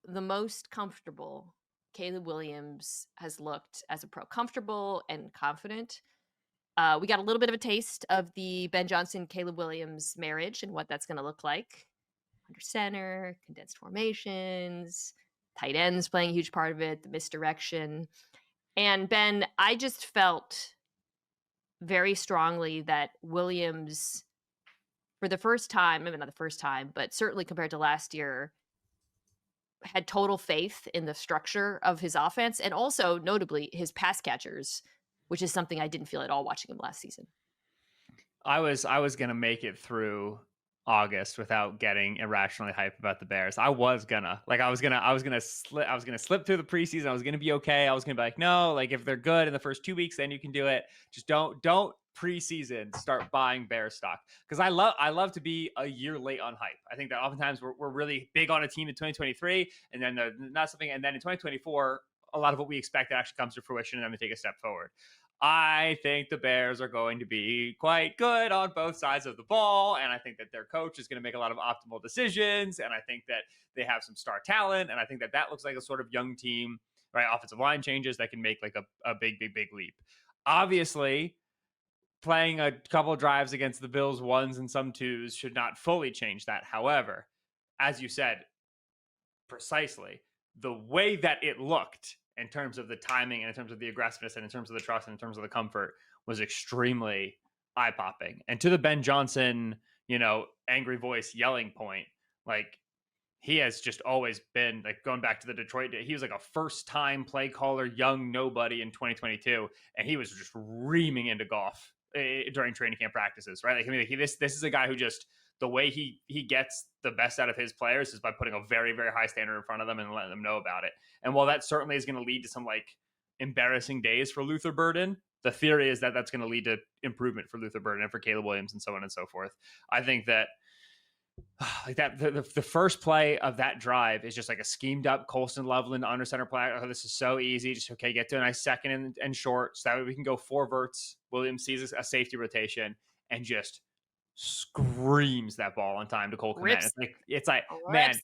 the most comfortable Caleb Williams has looked as a pro. Comfortable and confident. We got a little bit of a taste of the Ben Johnson, Caleb Williams marriage and what that's going to look like. Under center, condensed formations, tight ends playing a huge part of it, the misdirection. And Ben, I just felt very strongly that Williams, for the first time, maybe not the first time, but certainly compared to last year, had total faith in the structure of his offense and also notably his pass catchers, which is something I didn't feel at all watching him last season. I was gonna make it through August without getting irrationally hype about the Bears. I was gonna slip through the preseason. I was gonna be okay. I was gonna be like, no, like if they're good in the first 2 weeks, then you can do it. Just don't preseason start buying Bear stock because I love to be a year late on hype. I think that oftentimes we're really big on a team in 2023, and then they're not something, and then in 2024, a lot of what we expect actually comes to fruition, and then they take a step forward. I think the Bears are going to be quite good on both sides of the ball. And I think that their coach is going to make a lot of optimal decisions. And I think that they have some star talent. And I think that that looks like a sort of young team, right? Offensive line changes that can make like a big leap. Obviously, playing a couple drives against the Bills ones and some twos should not fully change that. However, as you said, precisely the way that it looked in terms of the timing and in terms of the aggressiveness and in terms of the trust and in terms of the comfort was extremely eye popping. And to the Ben Johnson, angry voice yelling point, like he has just always been like going back to the Detroit. He was like a first time play caller, young nobody in 2022, and he was just reaming into golf during training camp practices, right? Like I mean, this is a guy who just the way he gets the best out of his players is by putting a very very high standard in front of them and letting them know about it. And while that certainly is going to lead to some like embarrassing days for Luther Burden, the theory is that that's going to lead to improvement for Luther Burden and for Caleb Williams and so on and so forth. I think that like that the first play of that drive is just like a schemed up Colston Loveland under center play. Oh, this is so easy. Just okay, get to a nice second and short. So that way we can go four verts. Williams sees a safety rotation and just screams that ball on time to Cole Kmet. Rips It's like man, rips.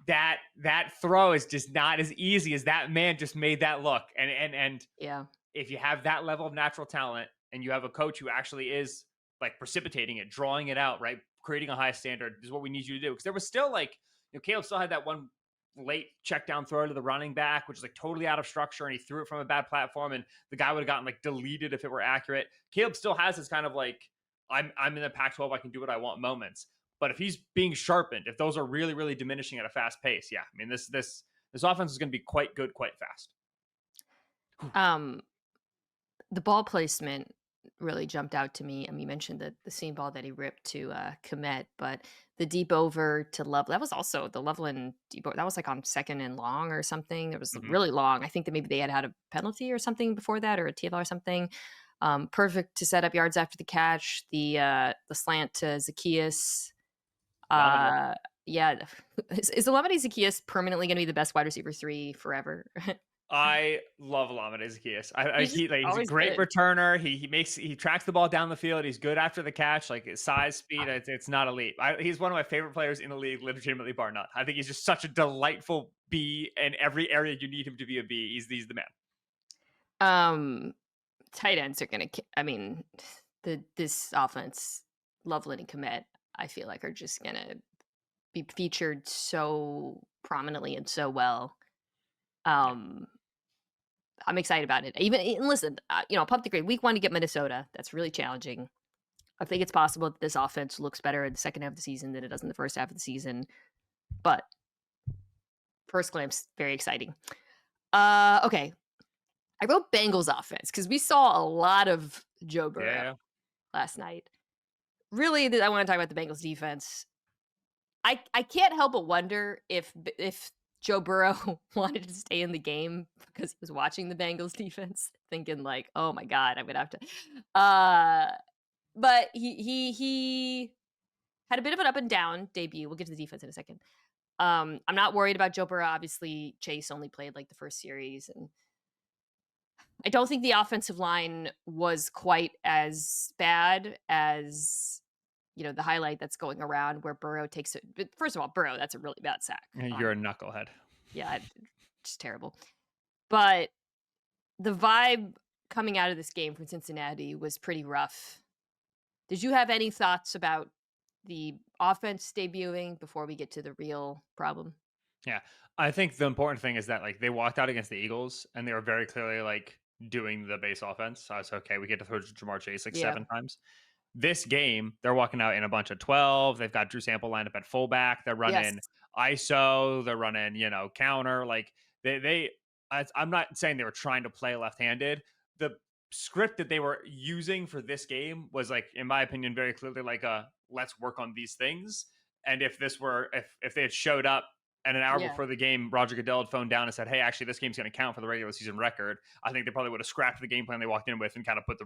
that throw is just not as easy as that man just made that look. And Yeah. if you have that level of natural talent and you have a coach who actually is like precipitating it, drawing it out, right? Creating a high standard is what we need you to do. Because there was still like, Caleb still had that one late check down throw to the running back, which is like totally out of structure. And he threw it from a bad platform and the guy would have gotten like deleted if it were accurate. Caleb still has this kind of like, I'm in the Pac-12, I can do what I want moments. But if he's being sharpened, if those are really, really diminishing at a fast pace, yeah. I mean, this offense is going to be quite good, quite fast. Um, the ball placement really jumped out to me. I mean, you mentioned the seam ball that he ripped to Komet, but the deep over to Love that was also the Loveland deep over, that was like on second and long or something. It was Mhm. really long. I think that maybe they had a penalty or something before that or a TFL or something. Perfect to set up yards after the catch. The slant to Zacchaeus. Phenomenal. Uh, yeah, is Olamide Zacchaeus permanently going to be the best wide receiver three forever? I love Alameda Zacchaeus. He's just He's a always great good. returner. He tracks the ball down the field. He's good after the catch. Like his size, speed, it's not elite. He's one of my favorite players in the league, legitimately bar none. I think he's just such a delightful B in every area you need him to be a B. He's the man. Um, Tight ends are gonna. I mean, this offense, Loveland and Komet, I feel like are just gonna be featured so prominently and so well. Yeah. Um, I'm excited about it. Even and listen, pump the grade. Week one to get Minnesota. That's really challenging. I think it's possible that this offense looks better in the second half of the season than it does in the first half of the season. But first glance, very exciting. Okay. I wrote Bengals offense because we saw a lot of Joe Burrow Yeah. last night. Really, I want to talk about the Bengals defense. I can't help but wonder if Joe Burrow wanted to stay in the game because he was watching the Bengals defense, thinking like, "Oh my god, I'm gonna have to." But he had a bit of an up and down debut. We'll get to the defense in a second. I'm not worried about Joe Burrow. Obviously, Chase only played like the first series, and I don't think the offensive line was quite as bad as the highlight that's going around where Burrow takes it. But first of all, Burrow, that's a really bad sack. You're a knucklehead. Yeah, just terrible. But the vibe coming out of this game from Cincinnati was pretty rough. Did you have any thoughts about the offense debuting before we get to the real problem? Yeah. I think the important thing is that like they walked out against the Eagles and they were very clearly like doing the base offense. So it's okay. We get to throw to Jamar Chase like Yeah. 7 times. This game, they're walking out in a bunch of 12. They've got Drew Sample lined up at fullback. They're Yes. running ISO, they're running, counter. Like I'm not saying they were trying to play left-handed. The script that they were using for this game was like, in my opinion, very clearly like a let's work on these things. And if they had showed up and an hour Yeah. before the game, Roger Goodell had phoned down and said, "Hey, actually, this game's going to count for the regular season record." I think they probably would have scrapped the game plan they walked in with and kind of put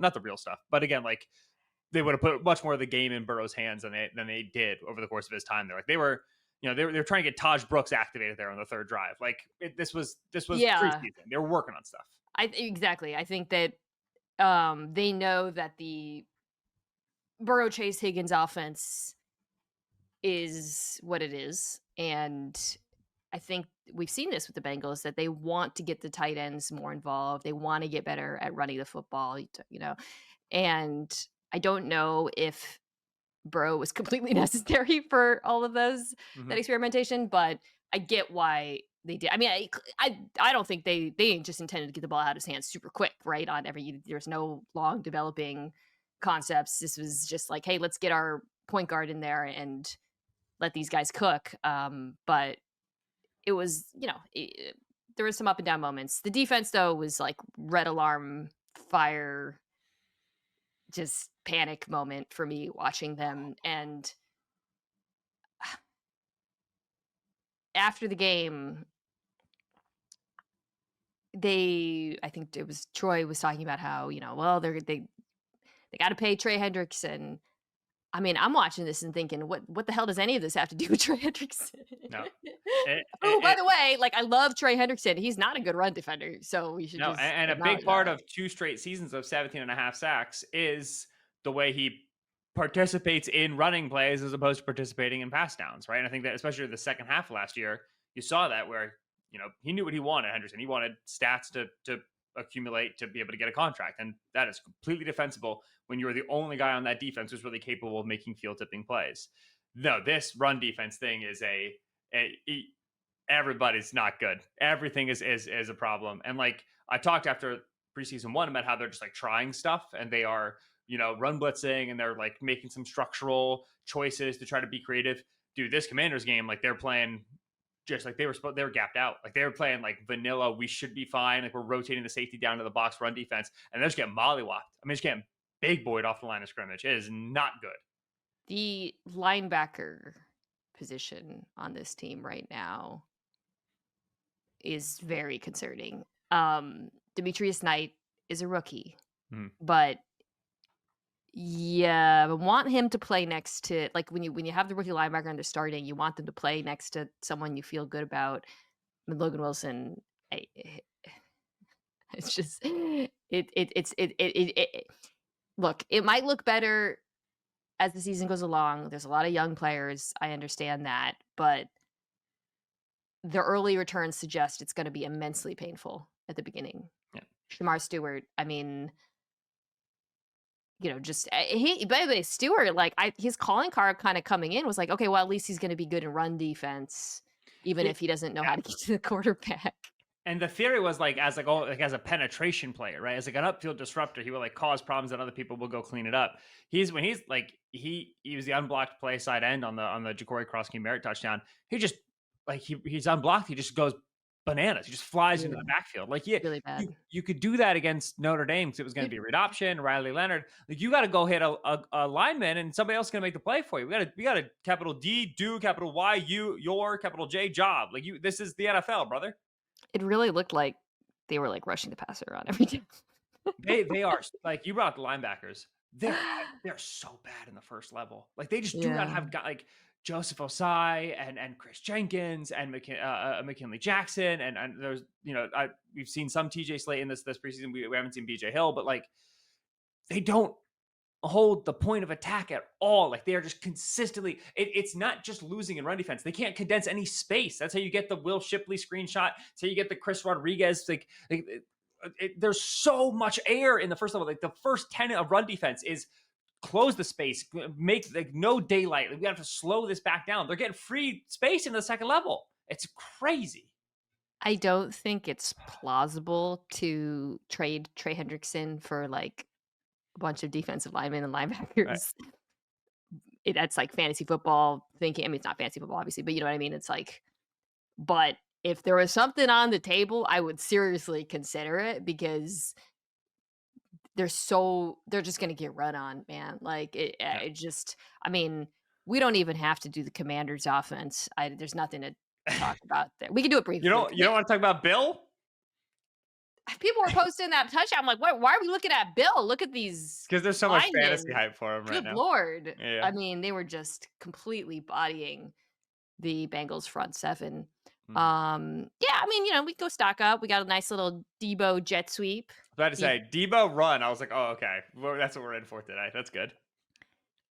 not the real stuff, but again, like they would have put much more of the game in Burrow's hands than they did over the course of his time there. Like they were trying to get Taj Brooks activated there on the third drive. Like this was Yeah. preseason. They were working on stuff. Exactly. I think that they know that the Burrow Chase Higgins offense is what it is. And I think we've seen this with the Bengals that they want to get the tight ends more involved. They want to get better at running the football, And I don't know if Burrow was completely necessary for all of that Mhm. experimentation, but I get why they did. I mean, I don't think they just intended to get the ball out of his hands super quick, right? There's no long developing concepts. This was just like, hey, let's get our point guard in there and let these guys cook. But it was, there was some up and down moments. The defense though was like red alarm fire, just panic moment for me watching them. And after the game, I think it was Troy was talking about how, well, they got to pay Trey Hendrickson. I mean, I'm watching this and thinking, what the hell does any of this have to do with Trey Hendrickson? No, it, Oh, by it, the way, like I love Trey Hendrickson. He's not a good run defender, so we should No, just and a big acknowledge part that. of 2 straight seasons of 17 and a half sacks is the way he participates in running plays as opposed to participating in pass downs, right? And I think that especially the second half of last year, you saw that where, he knew what he wanted, Henderson. He wanted stats to accumulate to be able to get a contract. And that is completely defensible when you're the only guy on that defense who's really capable of making field tipping plays. No, this run defense thing is everybody's not good. Everything is a problem. And like I talked after preseason one about how they're just like trying stuff and they are, run blitzing and they're like making some structural choices to try to be creative. Dude, this Commanders game, like they're playing just like they were gapped out. Like they were playing like vanilla. We should be fine. Like we're rotating the safety down to the box run defense, and they're just getting mollywopped. I mean, just getting big boyed off the line of scrimmage. It is not good. The linebacker position on this team right now is very concerning. Demetrius Knight is a rookie, Mhm. but yeah, I want him to play next to like when you have the rookie linebacker and they're starting, you want them to play next to someone you feel good about. I mean, Logan Wilson, it's just it look, it might look better as the season goes along. There's a lot of young players. I understand that, but the early returns suggest it's going to be immensely painful at the beginning. Yeah. Shamar Stewart, I mean, just he. By the way, Stewart, like his calling card kind of coming in was like, okay, well, at least he's going to be good in run defense, even Yeah. if he doesn't know how to get to the quarterback. And the theory was like as a penetration player, right? As like an upfield disruptor, he will like cause problems that other people will go clean it up. He's when he's like he was the unblocked play side end on the Ja'Cory Cross King Merritt touchdown. He just like he's unblocked. He just goes bananas. He just flies into Yeah, the backfield. Like yeah, really bad. you could do that against Notre Dame because it was going to be read option, Riley Leonard. Like you got to go hit a lineman and somebody else is going to make the play for you. We got a capital D do capital Y U your capital J job. Like you, this is the NFL, brother. It really looked like they were like rushing the passer around every day. They are like you brought up the linebackers. They're so bad in the first level. Like they just do not Yeah. have got like Joseph Osai and Chris Jenkins and McKinley Jackson and there's we've seen some TJ Slate in this preseason. We haven't seen BJ Hill, but like they don't hold the point of attack at all. Like they are just consistently. It's not just losing in run defense. They can't condense any space. That's how you get the Will Shipley screenshot. That's how you get the Chris Rodriguez. There's so much air in the first level. Like the first tenet of run defense is close the space, make like no daylight. Like, we have to slow this back down. They're getting free space in the second level. It's crazy. I don't think it's plausible to trade Trey Hendrickson for like a bunch of defensive linemen and Right. linebackers. that's like fantasy football thinking. I mean, it's not fantasy football, obviously, but you know what I mean? It's like, but if there was something on the table, I would seriously consider it because they're just gonna get run on, man. Like, Yeah. it just I mean, we don't even have to do the Commanders' offense. There's nothing to talk about there. We can do it briefly. You don't want to talk about Bill? People were posting that touchdown. I'm like, why are we looking at Bill? Look at these Because there's so much fantasy linemen. hype for him right Good now. lord. Yeah. I mean, they were just completely bodying the Bengals front seven. Mhm. Yeah, I mean, we go stock up. We got a nice little Debo jet sweep. About to say Debo run. I was like, oh, okay. Well, that's what we're in for today. That's good.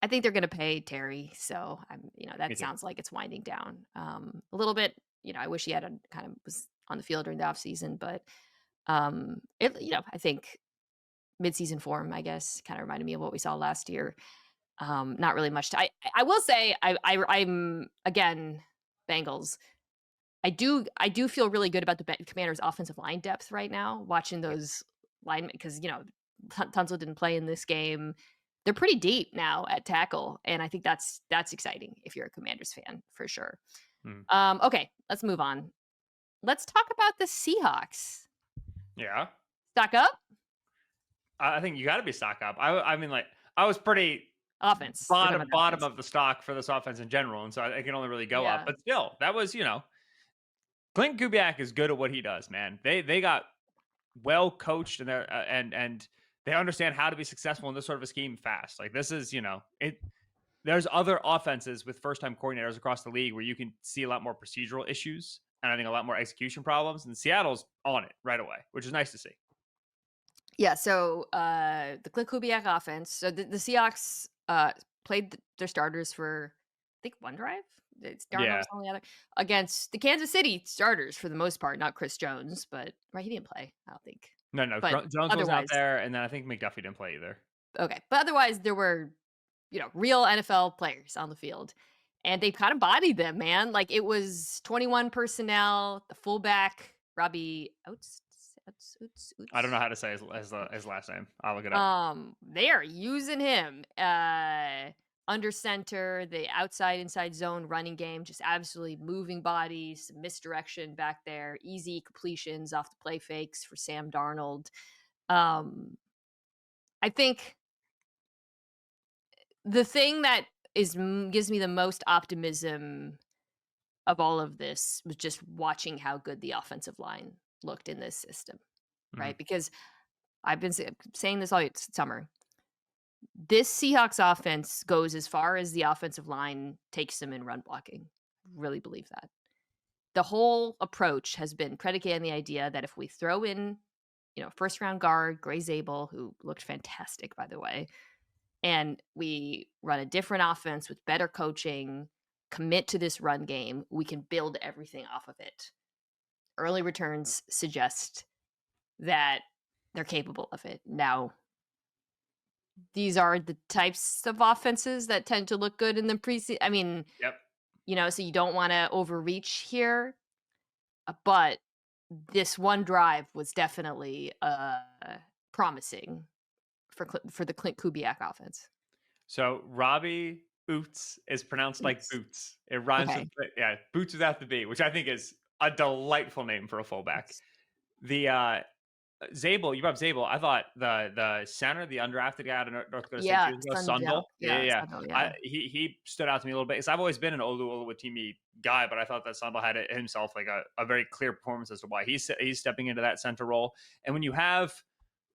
I think they're gonna pay Terry, so Me that too. sounds like it's winding down, a little bit. I wish he had a kind of was on the field during the offseason, but, I think midseason form, I guess, kinda reminded me of what we saw last year. Not really much to I will say I'm again, Bengals. I do feel really good about the Commanders' offensive line depth right now, watching Yep. those linemen because, Tunsil didn't play in this game. They're pretty deep now at tackle, and I think that's exciting if you're a Commanders fan, for sure. Mhm. Okay, let's move on. Let's talk about the Seahawks. Yeah. Stock up? I think you got to be stock up. I mean, like, I was pretty Offense. We're talking bottom about the bottom offense. of the stock for this offense in general, and so I can only really go up. Yeah. But still, that was Clint Kubiak is good at what he does, man. They got well coached and they're and they understand how to be successful in this sort of a scheme fast. Like this is it. There's other offenses with first time coordinators across the league where you can see a lot more procedural issues and I think a lot more execution problems. And Seattle's on it right away, which is nice to see. Yeah, so, the Clint Kubiak offense so the Seahawks, played their starters for, I think, 1 drive? It's Darnold Yeah. was on the other against the Kansas City starters for the most part, not Chris Jones, but right, he didn't play, I don't think. No. But Jones wasn't out otherwise there, and then I think McDuffie didn't play either. okay, but otherwise, there were, real NFL players on the field, and they kinda bodied them, man, like, it was 21 personnel, the fullback, Robbie I don't know Oots? how to say his last name. I'll look it up. They are using him, under center, the outside inside zone running game, just absolutely moving bodies, misdirection back there, easy completions off the play fakes for Sam Darnold. Um, I think the thing that gives me the most optimism of all of this was just watching how good the offensive line looked in this system, Mhm. right? Because I've been saying this all summer. This Seahawks offense goes as far as the offensive line takes them in run blocking. Really believe that. The whole approach has been predicated on the idea that if we throw in, first round guard, Gray Zabel, who looked fantastic, by the way, and we run a different offense with better coaching, commit to this run game, we can build everything off of it. Early returns suggest that they're capable of it. Now, these are the types of offenses that tend to look good in the preseason. I mean, Yep. so you don't want to overreach here, but this one drive was definitely promising for the Clint Kubiak offense. So Robbie Boots is pronounced like Oops. boots. It rhymes with Okay. boots without the B, which I think is a delightful name for a fullback. Oops. The Zabel, you brought up Zabel. I thought the center, the undrafted guy out of North Dakota State Yeah, 2 years ago, Sundell. Sundel. Yeah, Yeah, yeah, yeah. Sundell, yeah. He stood out to me a little bit because I've always been an Olu Oluwatimi guy, but I thought that Sundel had it himself like a very clear performance as to why he's stepping into that center role. And when you have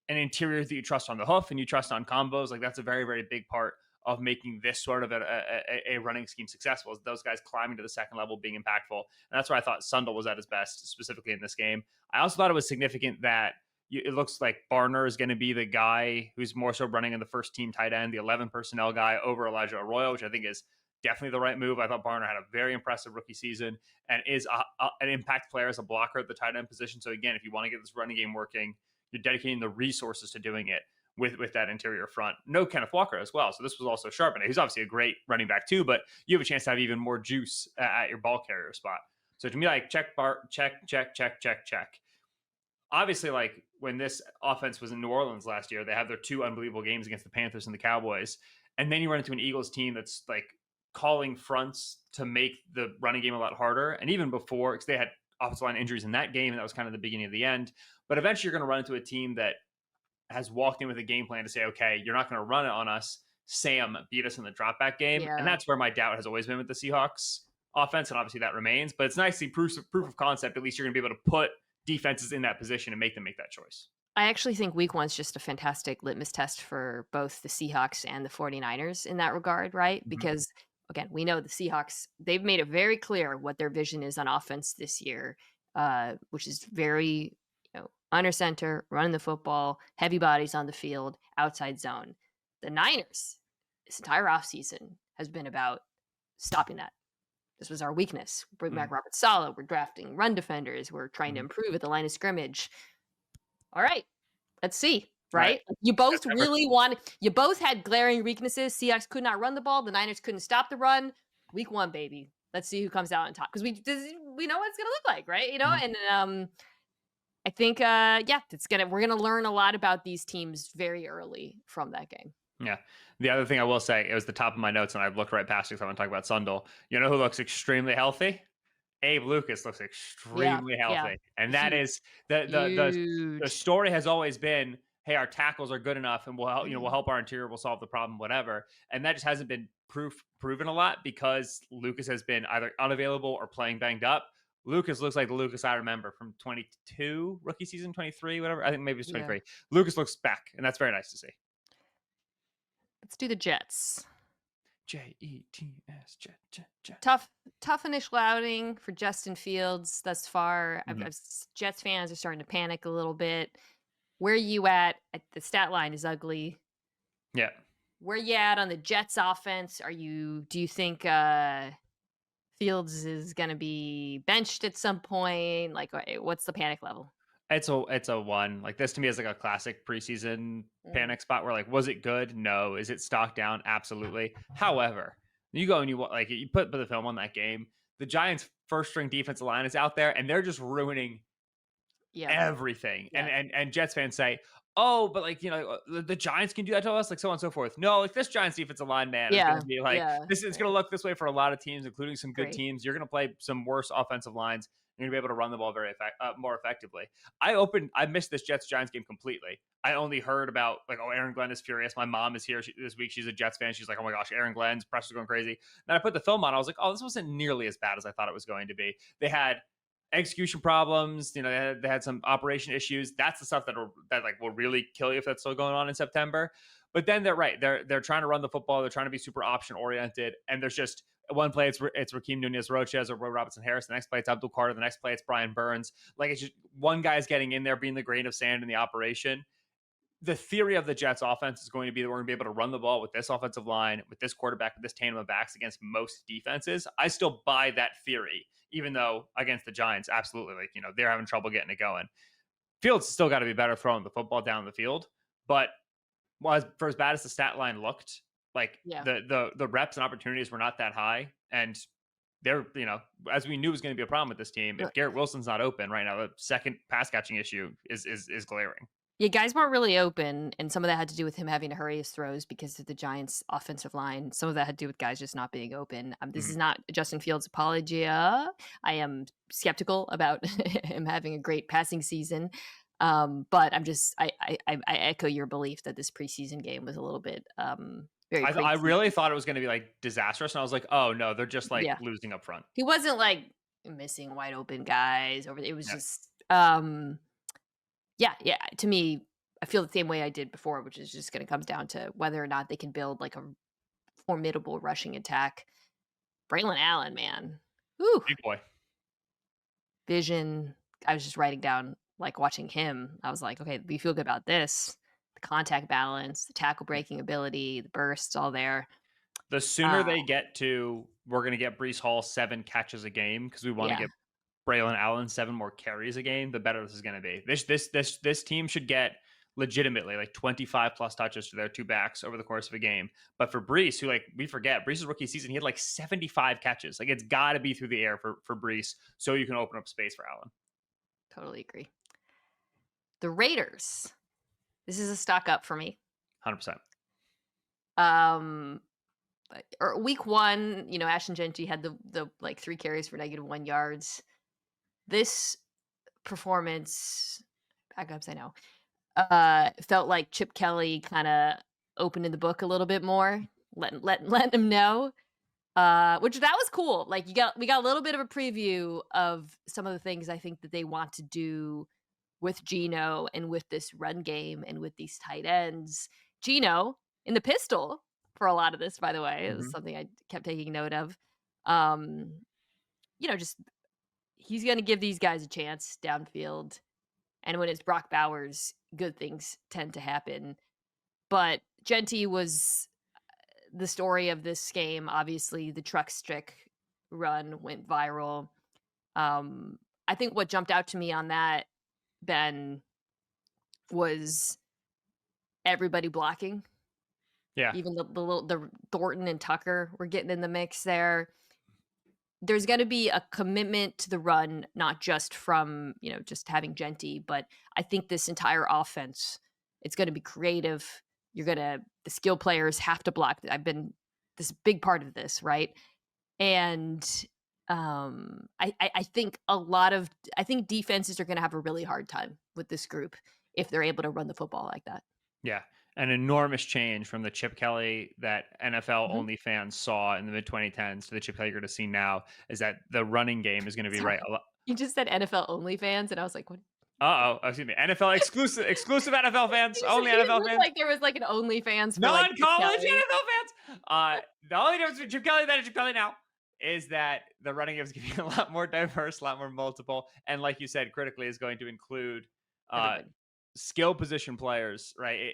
an interior that you trust on the hoof and you trust on combos, like that's a very, very big part of making this sort of a running scheme successful is those guys climbing to the second level, being impactful. And that's why I thought Sundel was at his best, specifically in this game. I also thought it was significant that it looks like Barner is going to be the guy who's more so running in the first team tight end, the 11 personnel guy over Elijah Arroyo, which I think is definitely the right move. I thought Barner had a very impressive rookie season and is an impact player as a blocker at the tight end position. So again, if you want to get this running game working, you're dedicating the resources to doing it with that interior front. No Kenneth Walker as well. So this was also sharpened. He's obviously a great running back too, but you have a chance to have even more juice at your ball carrier spot. So to me, like check, check. Obviously, like when this offense was in New Orleans last year, they had their two unbelievable games against the Panthers and the Cowboys. And then you run into an Eagles team that's like calling fronts to make the running game a lot harder. And even before, because they had offensive line injuries in that game, and that was kind of the beginning of the end. But eventually, you're going to run into a team that has walked in with a game plan to say, okay, you're not going to run it on us. Sam beat us in the drop back game. And Yeah. that's where my doubt has always been with the Seahawks offense. And obviously that remains. But it's nice to see proof of concept. At least you're going to be able to put defenses in that position and make them make that choice. I actually think week one's just a fantastic litmus test for both the Seahawks and the 49ers in that regard, right? Mm-hmm. Because again, we know the Seahawks, they've made it very clear what their vision is on offense this year, which is very, under center, running the football, heavy bodies on the field, outside zone. The Niners, this entire offseason has been about stopping that. This was our weakness. Bring back Robert Saleh. We're drafting run defenders. We're trying to improve at the line of scrimmage. All right, let's see. Right. Right? You both you both had glaring weaknesses. Seahawks could not run the ball. The Niners couldn't stop the run. Week one, baby. Let's see who comes out on top. Because we know what it's gonna look like, right? And I think we're gonna learn a lot about these teams very early from that game. Yeah. The other thing I will say, it was the top of my notes, and I've looked right past it because I want to talk about Sundle. You know who looks extremely healthy? Abe Lucas looks extremely healthy. And that Huge. is the story has always been, hey, our tackles are good enough and we'll help, we'll help our interior, we'll solve the problem, whatever. And that just hasn't been proven a lot because Lucas has been either unavailable or playing banged up. Lucas looks like the Lucas I remember from 22, rookie season, 23, whatever. I think maybe it's 23. Yeah. Lucas looks back, and that's very nice to see. Let's do the Jets. Jets. Tough initial outing for Justin Fields thus far. Jets fans are starting to panic a little bit. Where are you at? The stat line is ugly. Yeah. Where you at on the Jets offense? Do you think Fields is going to be benched at some point? Like, what's the panic level? It's a one. Like, this to me is like a classic preseason panic spot where, like, was it good? No. Is it stock down? Absolutely. However, you go and you put the film on that game. The Giants' first string defensive line is out there and they're just ruining everything. Yeah. And Jets fans say, oh, but like, the Giants can do that to us, like so on and so forth. No, like this Giants defensive line, man, is going to be like, this is going to look this way for a lot of teams, including some good teams. You're going to play some worse offensive lines. You're going to be able to run the ball more effectively. I missed this Jets-Giants game completely. I only heard about, like, oh, Aaron Glenn is furious. My mom is here this week. She's a Jets fan. She's like, oh my gosh, Aaron Glenn's press was going crazy. Then I put the film on. I was like, oh, this wasn't nearly as bad as I thought it was going to be. They had execution problems. They had some operation issues. That's the stuff that will really kill you if that's still going on in September. But then they're right. They're trying to run the football. They're trying to be super option oriented. And there's just one play, it's Raheem Nunez-Roches or Roy Robinson-Harris. The next play, it's Abdul Carter. The next play, it's Brian Burns. Like, it's just one guy's getting in there, being the grain of sand in the operation. The theory of the Jets offense is going to be that we're going to be able to run the ball with this offensive line, with this quarterback, with this tandem of backs against most defenses. I still buy that theory, even though against the Giants, absolutely, they're having trouble getting it going. Fields still got to be better throwing the football down the field. But for as bad as the stat line looked, the reps and opportunities were not that high. And they're, as we knew was going to be a problem with this team, if Garrett Wilson's not open right now, the second pass catching issue is glaring. Yeah, guys weren't really open, and some of that had to do with him having to hurry his throws because of the Giants' offensive line. Some of that had to do with guys just not being open. This is not Justin Fields' apologia. I am skeptical about him having a great passing season, but I echo your belief that this preseason game was a little bit very. I really thought it was going to be like disastrous, and I was like, oh no, they're just like losing up front. He wasn't like missing wide open guys over. It was just. Yeah. To me, I feel the same way I did before, which is just going to come down to whether or not they can build like a formidable rushing attack. Braylon Allen, man. Whew. Big boy. Vision. I was just writing down, like watching him. I was like, okay, we feel good about this. The contact balance, the tackle breaking ability, the bursts, all there. The sooner they get to, we're going to get Breece Hall 7 catches a game because we want to get Braylon Allen 7 more carries a game, the better this is going to be. This team should get legitimately like 25 plus touches to their two backs over the course of a game. But for Breece, who, like, we forget, Breece's rookie season, he had like 75 catches. Like, it's got to be through the air for Breece so you can open up space for Allen. Totally agree. The Raiders. This is a stock up for me. 100%. Um, or week 1, Ashton Jeanty had like 3 carries for -1 yards. This performance backups, I know, felt like Chip Kelly kinda opening the book a little bit more, letting him know, which that was cool. Like, we got a little bit of a preview of some of the things I think that they want to do with Geno and with this run game and with these tight ends. Geno in the pistol for a lot of this, by the way, it was Mhm. something I kept taking note of. Um, just he's gonna give these guys a chance downfield, and when it's Brock Bowers, good things tend to happen. But Genty was the story of this game. Obviously, the truck stick run went viral. Um, I think what jumped out to me on that, Ben, was everybody blocking. Yeah. Even the Thornton and Tucker were getting in the mix there. There's gonna be a commitment to the run, not just from, just having Genty, but I think this entire offense, it's gonna be creative. The skill players have to block. I've been this big part of this, right? And, I think I think defenses are gonna have a really hard time with this group if they're able to run the football like that. Yeah. An enormous change from the Chip Kelly that NFL Mhm. only fans saw in the mid 2010s to the Chip Kelly you're going to see now is that the running game is going to be right. Sorry. You just said NFL only fans, and I was like, "What?" Excuse me. NFL exclusive NFL fans, only It NFL looked fans. like there was, like, an OnlyFans for, like, Chip Non-college Kelly. NFL fans. The only difference between Chip Kelly then and Chip Kelly now is that the running game is going to be a lot more diverse, a lot more multiple, and like you said, critically is going to include uh, Everybody. skill position players. Right?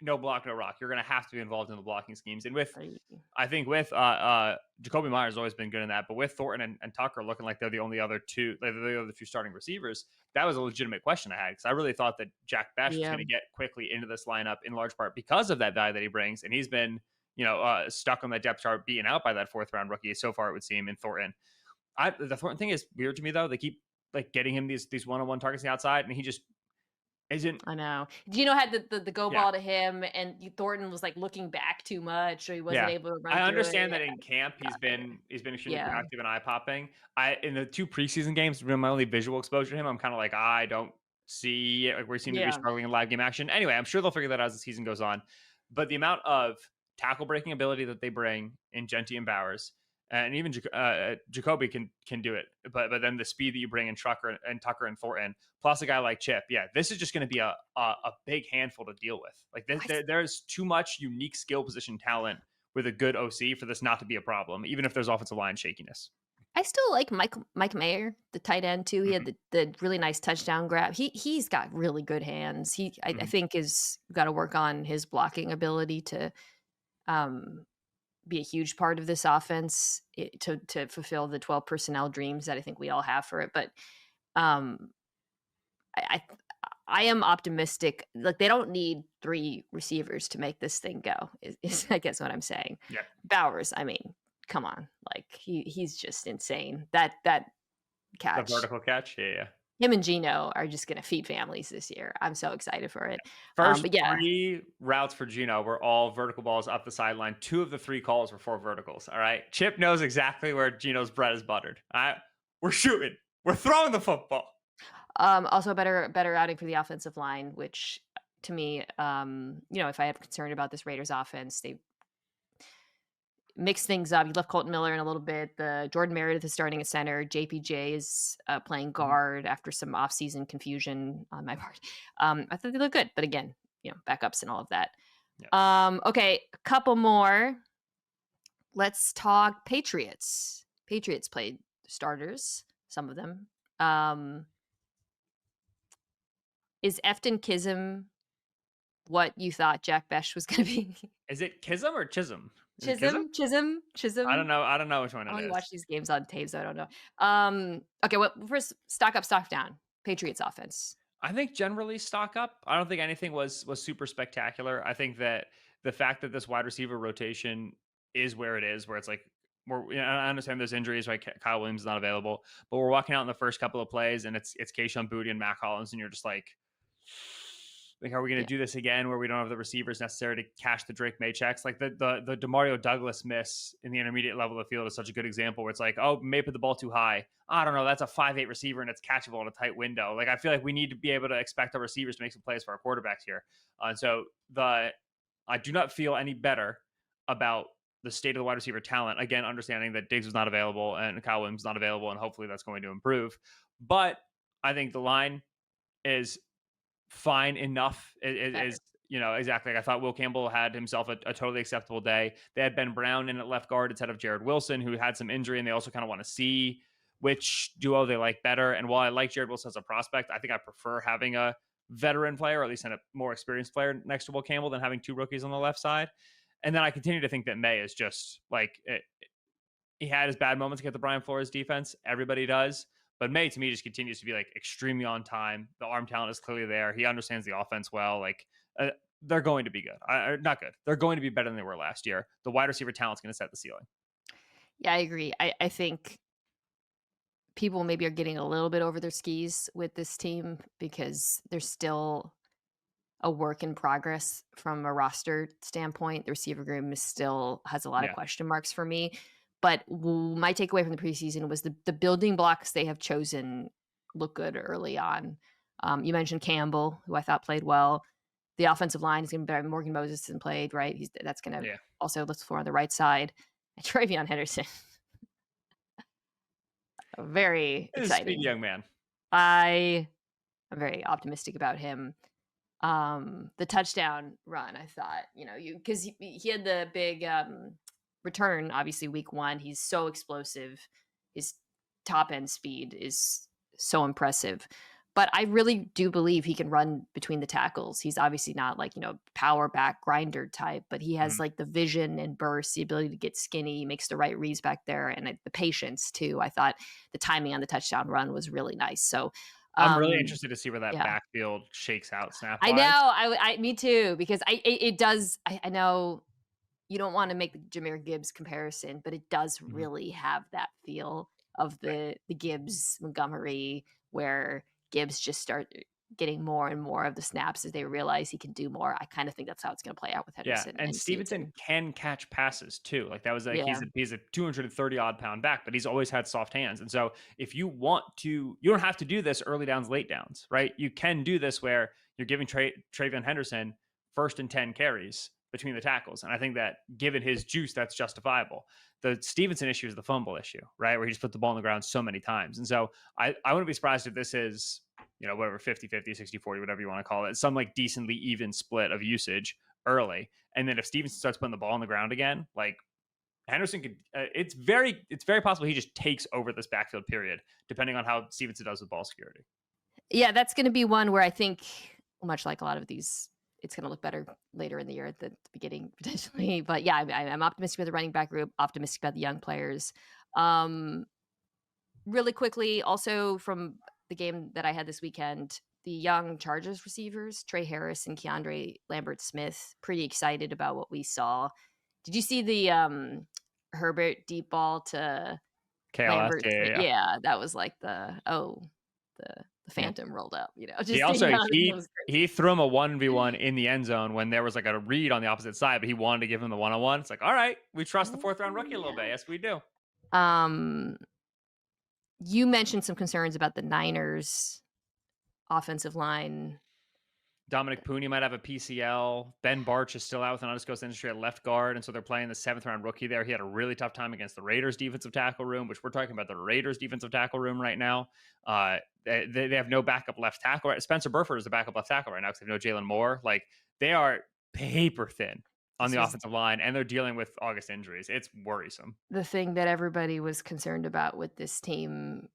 No block, no rock. You're going to have to be involved in the blocking schemes, and with Right. I think with Jacoby Myers always been good in that, but with Thornton and Tucker looking like they're the only other two, like they're the other two starting receivers, that was a legitimate question I had because I really thought that Jack Bech was Yeah. going to get quickly into this lineup in large part because of that value that he brings, and he's been stuck on that depth chart, beaten out by that fourth round rookie so far it would seem in Thornton. The Thornton thing is weird to me though; they keep like getting him these one on one targets on the outside, and he just isn't. I know. Gino had the go Yeah, ball to him, and Thornton was, like, looking back too much, so he wasn't yeah. able to run I through it. understand that in camp he's been extremely Yeah. productive and eye popping. I in the two preseason games, really my only visual exposure to him, I'm kind of like I don't see like we seem to be Yeah. struggling in live game action. Anyway, I'm sure they'll figure that out as the season goes on. But the amount of tackle breaking ability that they bring in Genty and Bowers, and even Jacoby can do it. But then the speed that you bring in Tucker and Thornton, plus a guy like Chip, yeah, this is just going to be a big handful to deal with. Like I there's too much unique skill position talent with a good OC for this not to be a problem, even if there's offensive line shakiness. I still like Mike Mayer, the tight end too. He had Mhm, the really nice touchdown grab. He's got really good hands. I mhm. think is gotta work on his blocking ability to, um, be a huge part of this offense, to fulfill the 12 personnel dreams that I think we all have for it. But, um, I I I am optimistic. Like, they don't need 3 receivers to make this thing go, is I guess what I'm saying. Yeah, Bowers, I mean, come on, like, he's just insane. That the catch. vertical catch. Yeah, yeah. Him and Gino are just gonna feed families this year. I'm so excited for it. First But yeah, three routes for Gino were all vertical balls up the sideline. Two of the three calls were for verticals. All right. Chip knows exactly where Gino's bread is buttered. All right. We're shooting. We're throwing the football. also better outing for the offensive line, which to me, if I have concern about this Raiders offense, they mix things up. You left Colton Miller in a little bit. The Jordan Meredith is starting at center. JPJ is playing Mhm. guard after some offseason confusion on my part. I thought they look good, but again, backups and all of that. Yeah. Okay, a couple more. Let's talk Patriots. Patriots played starters, some of them. Um, is Efton Kism what you thought Jack Besh was going to be? Is it Kism or Chisholm? Is it Kism? Chisholm. I don't know which one I it only is. watch these games on tape, so I don't know. Okay, well, first, stock up, stock down. Patriots offense. I think generally stock up. I don't think anything was super spectacular. I think that the fact that this wide receiver rotation is where it is, where it's like I understand there's injuries, right? Kyle Williams is not available, but we're walking out in the first couple of plays, and it's Keishon Boutte and Mac Hollins, and you're just like, Like, are we going to Yeah. do this again where we don't have the receivers necessary to cash the Drake May checks? Like the Demario Douglas miss in the intermediate level of the field is such a good example where it's like, oh, May put the ball too high. I don't know. That's a 5'8" receiver and it's catchable in a tight window. Like, I feel like we need to be able to expect our receivers to make some plays for our quarterbacks here. And so I do not feel any better about the state of the wide receiver talent. Again, understanding that Diggs was not available and Kyle Williams was not available, and hopefully that's going to improve. But I think the line is fine enough. Is exactly. Like, I thought Will Campbell had himself a totally acceptable day. They had Ben Brown in at left guard instead of Jared Wilson, who had some injury, and they also kind of want to see which duo they like better. And while I like Jared Wilson as a prospect, I think I prefer having a veteran player, or at least a more experienced player next to Will Campbell than having two rookies on the left side. And then I continue to think that May is just like he had his bad moments against the Brian Flores defense. Everybody does. But May, to me, just continues to be like extremely on time. The arm talent is clearly there. He understands the offense well. Like, they're going to be good. Not good. They're going to be better than they were last year. The wide receiver talent's going to set the ceiling. Yeah, I agree. I think people maybe are getting a little bit over their skis with this team because there's still a work in progress from a roster standpoint. The receiver room still has a lot of question marks for me. But my takeaway from the preseason was the building blocks they have chosen look good early on. You mentioned Campbell, who I thought played well. The offensive line is going to be better. Morgan Moses hasn't played, right? That's going to also lift the floor on the right side. And Travion Henderson. Very exciting young man. I'm very optimistic about him. The touchdown run, I thought, because he had the big return, obviously week 1. He's so explosive. His top end speed is so impressive. But I really do believe he can run between the tackles. He's obviously not like, power back grinder type, but he has like the vision and burst, the ability to get skinny, he makes the right reads back there, and the patience too. I thought the timing on the touchdown run was really nice. So I'm really interested to see where that backfield shakes out snap-wise. I know. Me too, because it does. I know you don't want to make the Jahmyr Gibbs comparison, but it does really have that feel of the Gibbs Montgomery, where Gibbs just start getting more and more of the snaps as they realize he can do more. I kind of think that's how it's going to play out with Henderson. Yeah, and Stevenson can catch passes too. Like, that was like he's a 230 odd pound back, but he's always had soft hands. And so if you want to, you don't have to do this early downs, late downs, right? You can do this where you're giving Travion Henderson 1st and 10 carries between the tackles. And I think that given his juice, that's justifiable. The Stevenson issue is the fumble issue, right? Where he just put the ball on the ground so many times. And so I wouldn't be surprised if this is, whatever, 50-50, 60-40, whatever you want to call it, some like decently even split of usage early. And then if Stevenson starts putting the ball on the ground again, like, Henderson could, it's very possible he just takes over this backfield period, depending on how Stevenson does with ball security. Yeah, that's going to be one where I think, much like a lot of these, it's going to look better later in the year at the beginning, potentially. But yeah, I'm optimistic about the running back group, optimistic about the young players. Really quickly, also from the game that I had this weekend, the young Chargers receivers, Trey Harris and Keandre Lambert-Smith, pretty excited about what we saw. Did you see the Herbert deep ball to KLS? Lambert? Yeah, that was like the phantom rolled up, Just, he also he threw him a 1v1 in the end zone when there was like a read on the opposite side, but he wanted to give him the 1-on-1. It's like, all right, we trust the 4th round rookie a little bit. Yes, we do. You mentioned some concerns about the Niners offensive line. Dominic Pooney might have a PCL. Ben Barch is still out with an undisclosed injury at left guard, and so they're playing the 7th round rookie there. He had a really tough time against the Raiders defensive tackle room, which we're talking about the Raiders defensive tackle room right now. They have no backup left tackle. Spencer Burford is the backup left tackle right now because they have no Jalen Moore. Like, they are paper thin on the offensive line, and they're dealing with August injuries. It's worrisome. The thing that everybody was concerned about with this team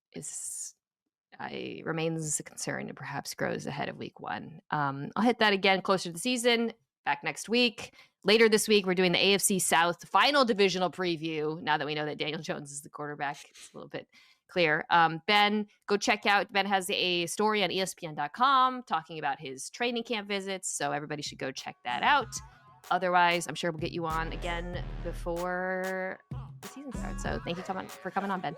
remains a concern and perhaps grows ahead of week 1. I'll hit that again closer to the season, back next week. Later this week, we're doing the AFC South final divisional preview. Now that we know that Daniel Jones is the quarterback, it's a little bit clear. Ben, go check out, Ben has a story on ESPN.com talking about his training camp visits, so everybody should go check that out. Otherwise, I'm sure we'll get you on again before the season starts. So thank you for coming on, Ben.